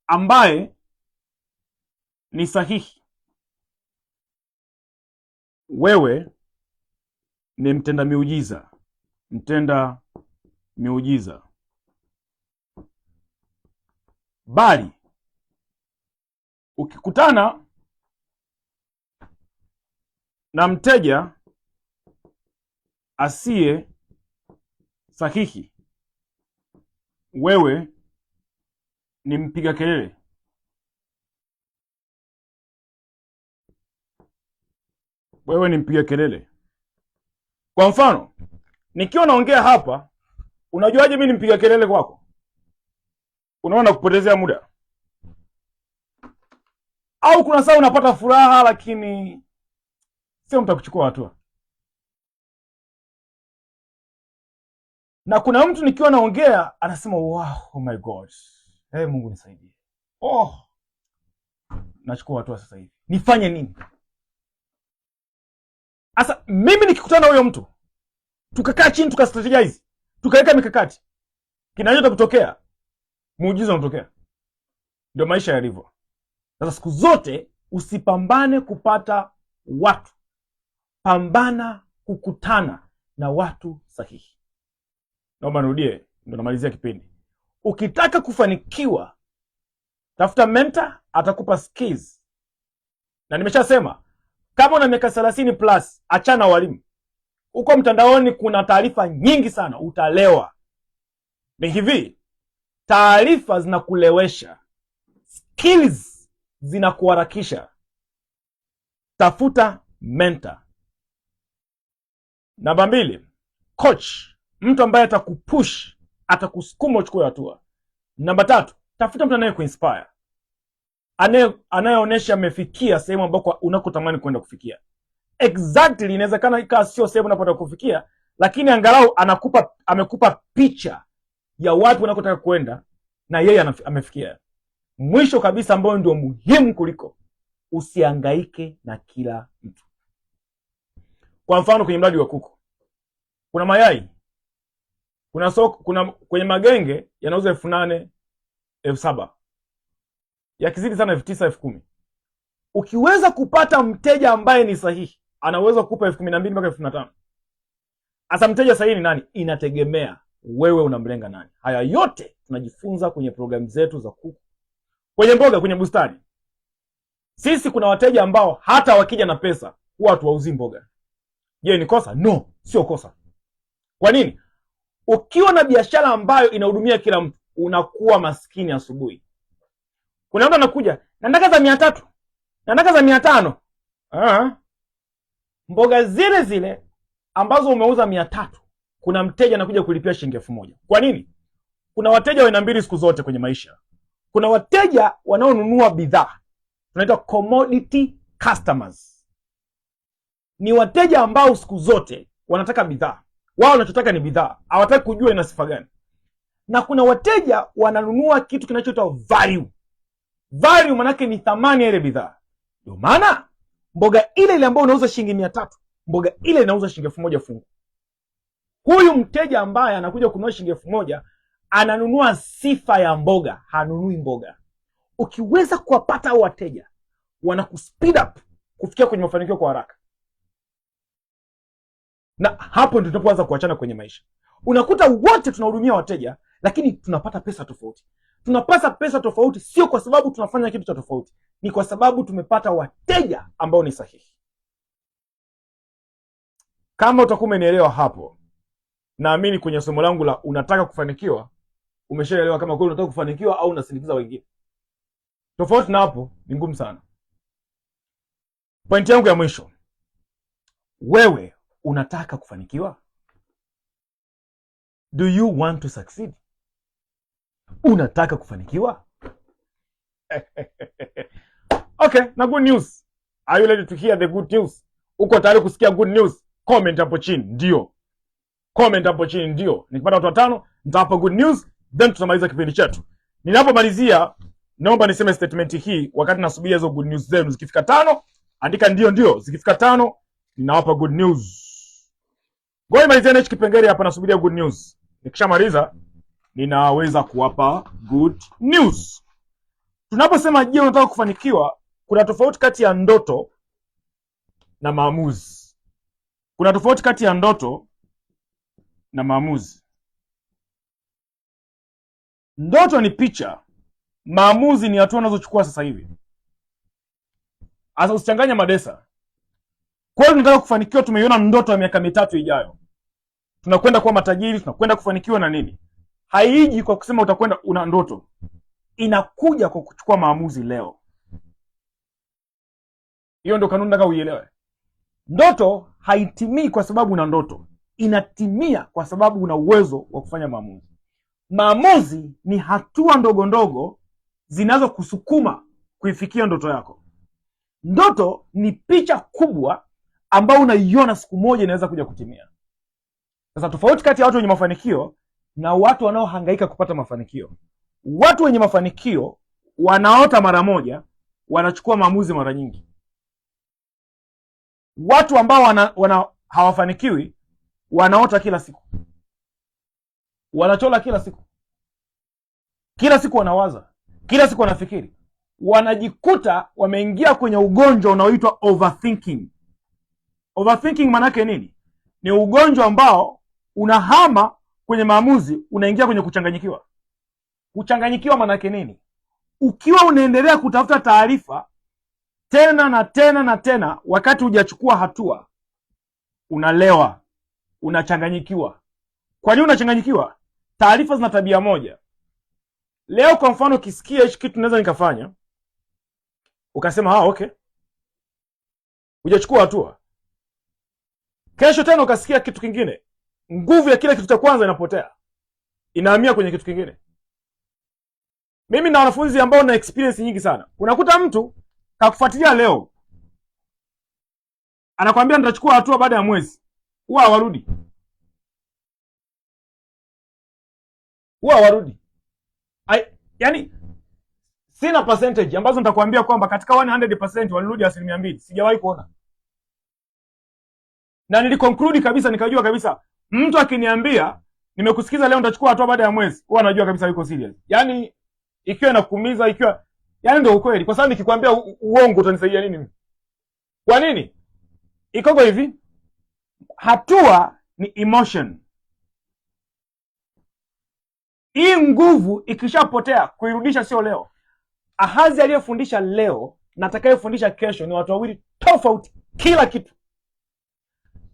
ambaye ni sahihi, wewe ni mtenda miujiza. Mtenda miujiza. Bali ukikutana na mteja asiye sahihi, wewe ni mpiga kelele. Wewe ni mpiga kelele. Kwa mfano, nikiwa naongea hapa, unajuaje mimi ni mpiga kelele kwako? Unaona kupotezea muda? Au kuna saa unapata furaha lakini sio mtakuchukua hatua? Na kuna mtu nikiwa naongea anasema wow, oh my god, Mungu nisaidie, nachukua hatua sasa hivi, nifanye nini? Sasa mimi nikikutana na huyo mtu, tukakaa chini, tukastrategize, tukaweka mikakati, kinachotaka kutokea, muujiza unatokea. Ndio maisha yalivyo. Sasa siku zote usipambane kupata watu, pambana kukutana na watu sahihi. Naomba nirudie, ndio namalizia kipindi. Ukitaka kufanikiwa, tafuta mentor, atakupa skills. Na nimeshasema, kama una miaka 30 plus, achana walimu. Huko mtandaoni kuna taarifa nyingi sana, utalewa. Ni hivi, taarifa zinakulewesha, skills zinakuharakisha. Tafuta mentor. Namba 2, coach, mtu ambaye atakupush, atakusukuma uchukue hatua. Namba 3, tafuta mtu anaye kuinspire, anayeonyesha amefikia sehemu ambako unakotamani kwenda kufikia. Exactly, inawezekana ikawa sio sehemu unapotaka kufikia, lakini angalau amekupa picha ya wapi unakotaka kwenda na yeye amefikia. Mwisho kabisa, ambao ndio muhimu kuliko, usihangaike na kila mtu. Kwa mfano, kwenye mradi wa kuku, kuna mayai, kuna soko, kuna kwenye magenge yanauza 8,000, 7,000, yakizidi sana 9,000, 10,000. Ukiweza kupata mteja ambaye ni sahihi, anaweza kukupa 12,000 mpaka 15,000. Asa mteja sahihi ni nani? Inategemea wewe unamlenga nani. Haya yote tunajifunza kwenye programu zetu za kuku. Kwenye mboga, kwenye bustani, sisi kuna wateja ambao hata wakija na pesa huwa hatuwauzii mboga. Je, ni kosa? No, sio kosa. Kwa nini? Ukiwa na biashara ambayo inahudumia kila mtu, unakuwa maskini asubuhi. Kuna mtu anakuja, nataka za 300, nataka za 500. Mboga zile zile ambazo umeuza 300, kuna mteja anakuja kulipia shilingi 1,000. Kwa nini? Kuna wateja wa aina mbili siku zote kwenye maisha. Kuna wateja wanaonunua bidhaa, tunaita commodity customers. Ni wateja ambao siku zote wanataka bidhaa. Wao wanachotaka ni bidhaa, hawataki kujua ina sifa gani. Na kuna wateja wananunua kitu kinachoitwa value. Value manake ni thamani ya ile bidhaa. Ndio maana mboga ile ambayo unauza shilingi 300, mboga ile inauza shilingi 1,000 fungu. Huyu mteja ambaye anakuja kununua shilingi 1,000 ananunua sifa ya mboga, hanunui mboga. Ukiweza kuwapata hao wateja, wanakuspeed up kufikia kwenye mafanikio kwa haraka. Na hapo ndio tunapoanza kuachana kwenye maisha. Unakuta wote tunahudumia wateja, lakini tunapata pesa tofauti. Tunapata pesa tofauti sio kwa sababu tunafanya kitu cha tofauti, ni kwa sababu tumepata wateja ambao ni sahihi. Kama utakuwa umenielewa hapo, naamini kwenye somo langu la unataka kufanikiwa umeshaelewa kama kweli unataka kufanikiwa au unasindikiza wengine. Tofauti na hapo ni ngumu sana. Pointi yangu ya mwisho, wewe unataka kufanikiwa? Do you want to succeed? Unataka kufanikiwa? Okay, na good news. Are you ready to hear the good news? Uko tayari kusikia good news? Comment hapo chini ndio. Comment hapo chini ndio. Nikipata watu 5 nitawapa good news, then tutamaliza kipindi chetu. Ninapomalizia naomba niseme statement hii wakati nasubiria hizo good news zenu. Zikifika 5 andika ndio. Zikifika 5 ninawapa good news. Ngoja nimalizie hichi kipengele hapa, nasubiria good news. Nikishamaliza ninaweza kuwapa good news. Tunaposema je, unataka kufanikiwa, kuna tofauti kati ya ndoto na maamuzi. Kuna tofauti kati ya ndoto na maamuzi. Ndoto ni picha, maamuzi ni hatua unazochukua sasa hivi. Asa usichanganya madesa. Kwa hiyo tunataka kufanikiwa, tumeiona ndoto ya miaka 3 ijayo. Tunakwenda kuwa matajiri, tunakwenda kufanikiwa na nini? Haiji kwa kusema utakwenda una ndoto. Inakuja kwa kuchukua maamuzi leo. Hiyo ndio kanuni nataka uielewe. Ndoto haitimii kwa sababu una ndoto. Inatimia kwa sababu una uwezo wa kufanya maamuzi. Maamuzi ni hatua ndogo ndogo zinazokusukuma kuifikia ndoto yako. Ndoto ni picha kubwa ambayo unaiona siku moja inaweza kuja kutimia. Sasa tofauti kati ya watu wenye mafanikio na watu wanaohangaika kupata mafanikio. Watu wenye mafanikio wanaota mara moja, wanachukua maamuzi mara nyingi. Watu ambao hawafanikiwi wanaota kila siku, wanachola kila siku, kila siku wanawaza, kila siku wanafikiri, wanajikuta wameingia kwenye ugonjwa unaoitwa overthinking. Overthinking maana yake nini? Ni ugonjwa ambao unahama kwenye maamuzi, unaingia kwenye kuchanganyikiwa. Kuchanganyikiwa maana yake nini? Ukiwa unaendelea kutafuta taarifa tena na tena na tena, wakati hujachukua hatua, unalewa, unachanganyikiwa. Kwa nini unachanganyikiwa? Taarifa zina tabia moja. Leo kwa mfano ukisikia hichi kitu naweza nikafanya, ukasema okay, hujachukua hatua. Kesho tena ukasikia kitu kingine, nguvu ya kile kitu cha kwanza inapotea, inahamia kwenye kitu kingine. Mimi na wanafunzi ambao na experience nyingi sana. Unakuta mtu kakufuatilia leo, anakuambia nitachukua hatua baada ya mwezi, huwa hawarudi. Yaani sina percentage ambazo nitakwambia kwamba katika 100% walirudi 200%. Sijawahi kuona. Na niliconclude kabisa, nikajua kabisa mtu akiniambia nimekusikiza leo nitachukua hatua baada ya mwezi, huwa anajua kabisa yuko serious. Yaani ikiwa inakuumiza, ikiwa yaani ndio ukweli. Kwa sababu nikikwambia uongo utanisaidia nini mimi? Kwa nini? Iko hivi. Hatua ni emotion. Hii nguvu ikishapotea kuirudisha sio leo. Ahazi aliyefundisha leo na atakayefundisha kesho ni watu wawili tofauti kila kitu.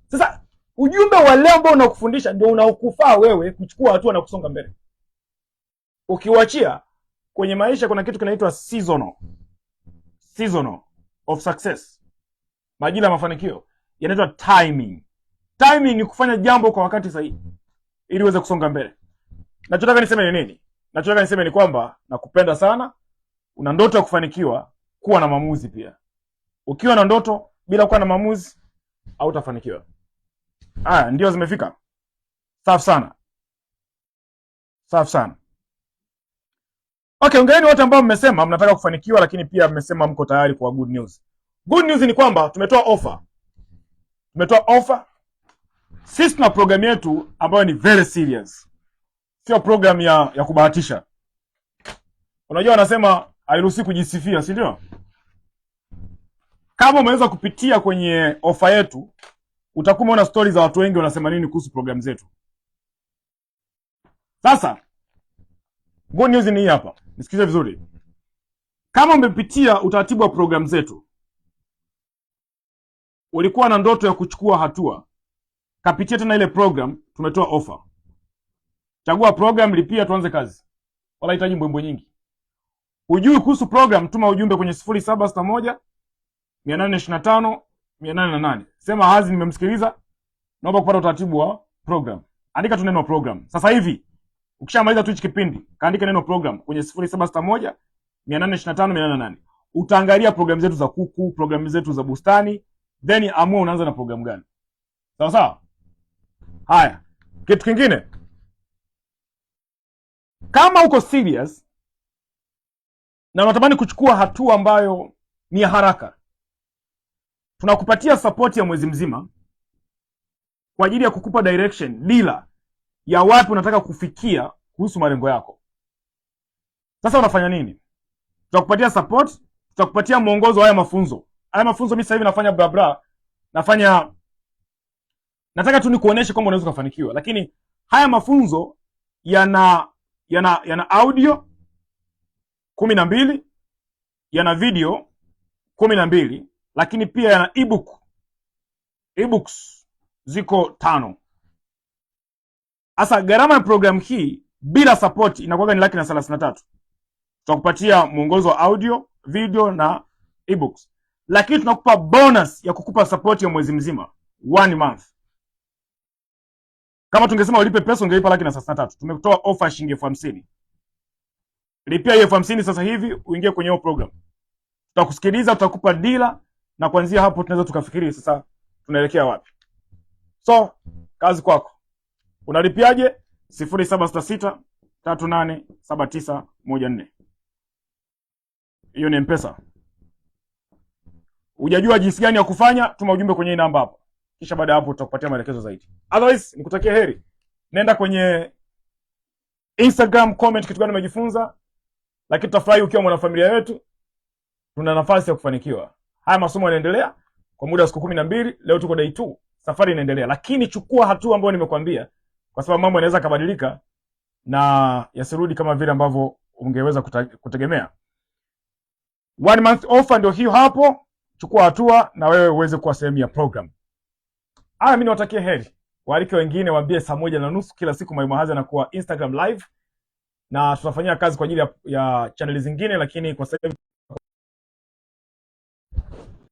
Sasa ujumbe wa leo ambao unakufundisha ndio unaokufaa wewe kuchukua hatua na kusonga mbele. Ukiuachia, kwenye maisha kuna kitu kinaitwa seasonal of success. Majira ya mafanikio yanaitwa timing. Timing ni kufanya jambo kwa wakati sahihi ili uweze kusonga mbele. Nachotaka niseme ni nini? Nachotaka niseme ni kwamba nakupenda sana. Una ndoto ya kufanikiwa, kuwa na maamuzi pia. Ukiwa na ndoto bila kuwa na maamuzi hautafanikiwa. Ndio zimefika. Safi sana. Safi sana. Okay, ongeeni wote ambao mmesema mnataka kufanikiwa lakini pia mmesema mko tayari kwa good news. Good news ni kwamba tumetoa offer. Tumetoa offer. Sisi tuna program yetu ambayo ni very serious. Sio program ya kubahatisha. Unajua wanasema hairuhusi kujisifia, si ndio? Kama umeweza kupitia kwenye offer yetu, utakuwa unaona stories za watu wengi wanasema nini kuhusu program zetu. Sasa good news ni hapa. Nisikize vizuri. Kama umepitia utaratibu wa program zetu, ulikuwa na ndoto ya kuchukua hatua, kapitia tena ile program, tumetoa offer. Chagua program, lipia, tuanze kazi. Wala hitaji mbwembwe nyingi. Hujui kuhusu program, tuma ujumbe kwenye 0761 825 808. Sema Hazi, nimemsikiliza, naomba kupata utaratibu wa program. Andika tu neno program. Sasa hivi ukishamaliza tu hichi kipindi, kaandika neno program kwenye 0761 825 808. Utaangalia program zetu za kuku, program zetu za bustani, then amua unaanza na program gani. Sawa sawa? Haya, kitu kingine, kama uko serious na unatamani kuchukua hatua ambayo ni ya haraka, tunakupatia support ya mwezi mzima kwa ajili ya kukupa direction, dira ya wapi unataka kufikia kuhusu malengo yako. Sasa unafanya nini? Tutakupatia support, tutakupatia mwongozo wa haya mafunzo. Haya mafunzo mimi sasa hivi nafanya bla nataka tu nikuoneshe kwamba unaweza kufanikiwa, lakini haya mafunzo yana audio 12, yana video 12, lakini pia yana ebooks ziko 5. Sasa gharama ya program hii bila support inakuwa ni 133,000. Tutakupatia mwongozo wa audio, video na ebooks, lakini tunakupa bonus ya kukupa support ya mwezi mzima, 1 month. Kama tungesema ulipe pesa ungelipa 133,000. Tumetoa offer shilingi 50,000. Lipia hiyo 50,000 sasa hivi uingie kwenye hiyo program. Tutakusikiliza, tutakupa deal, na kuanzia hapo tunaweza tukafikiri sasa tunaelekea wapi. So, kazi kwako. Unalipiaje? 0766 387914. Hiyo ni M-Pesa. Hujajua jinsi gani ya kufanya, tuma ujumbe kwenye hii namba hapo. Kisha baada hapo tutakupatia maelekezo zaidi. Otherwise, nikutakia heri. Nenda kwenye Instagram, comment kitu gani umejifunza. Lakini tutafurahi ukiwa mwanafamilia yetu. Tuna nafasi ya kufanikiwa. Haya masomo yanaendelea kwa muda wa siku 12. Leo tuko day 2. Safari inaendelea. Lakini chukua hatua ambayo nimekuambia, kwa sababu mambo yanaweza kubadilika na yasirudi kama vile ambavyo ungeweza kutegemea. 1 month offer ndio hiyo hapo. Chukua hatua na wewe uweze kuwa sehemu ya program. Mimi niwatakie heri. Waalike wengine, waambie saa 1:30 kila siku Mwalimu Hazi anakuwa Instagram live, na tutafanyia kazi kwa ajili ya channel zingine, lakini kwa sasa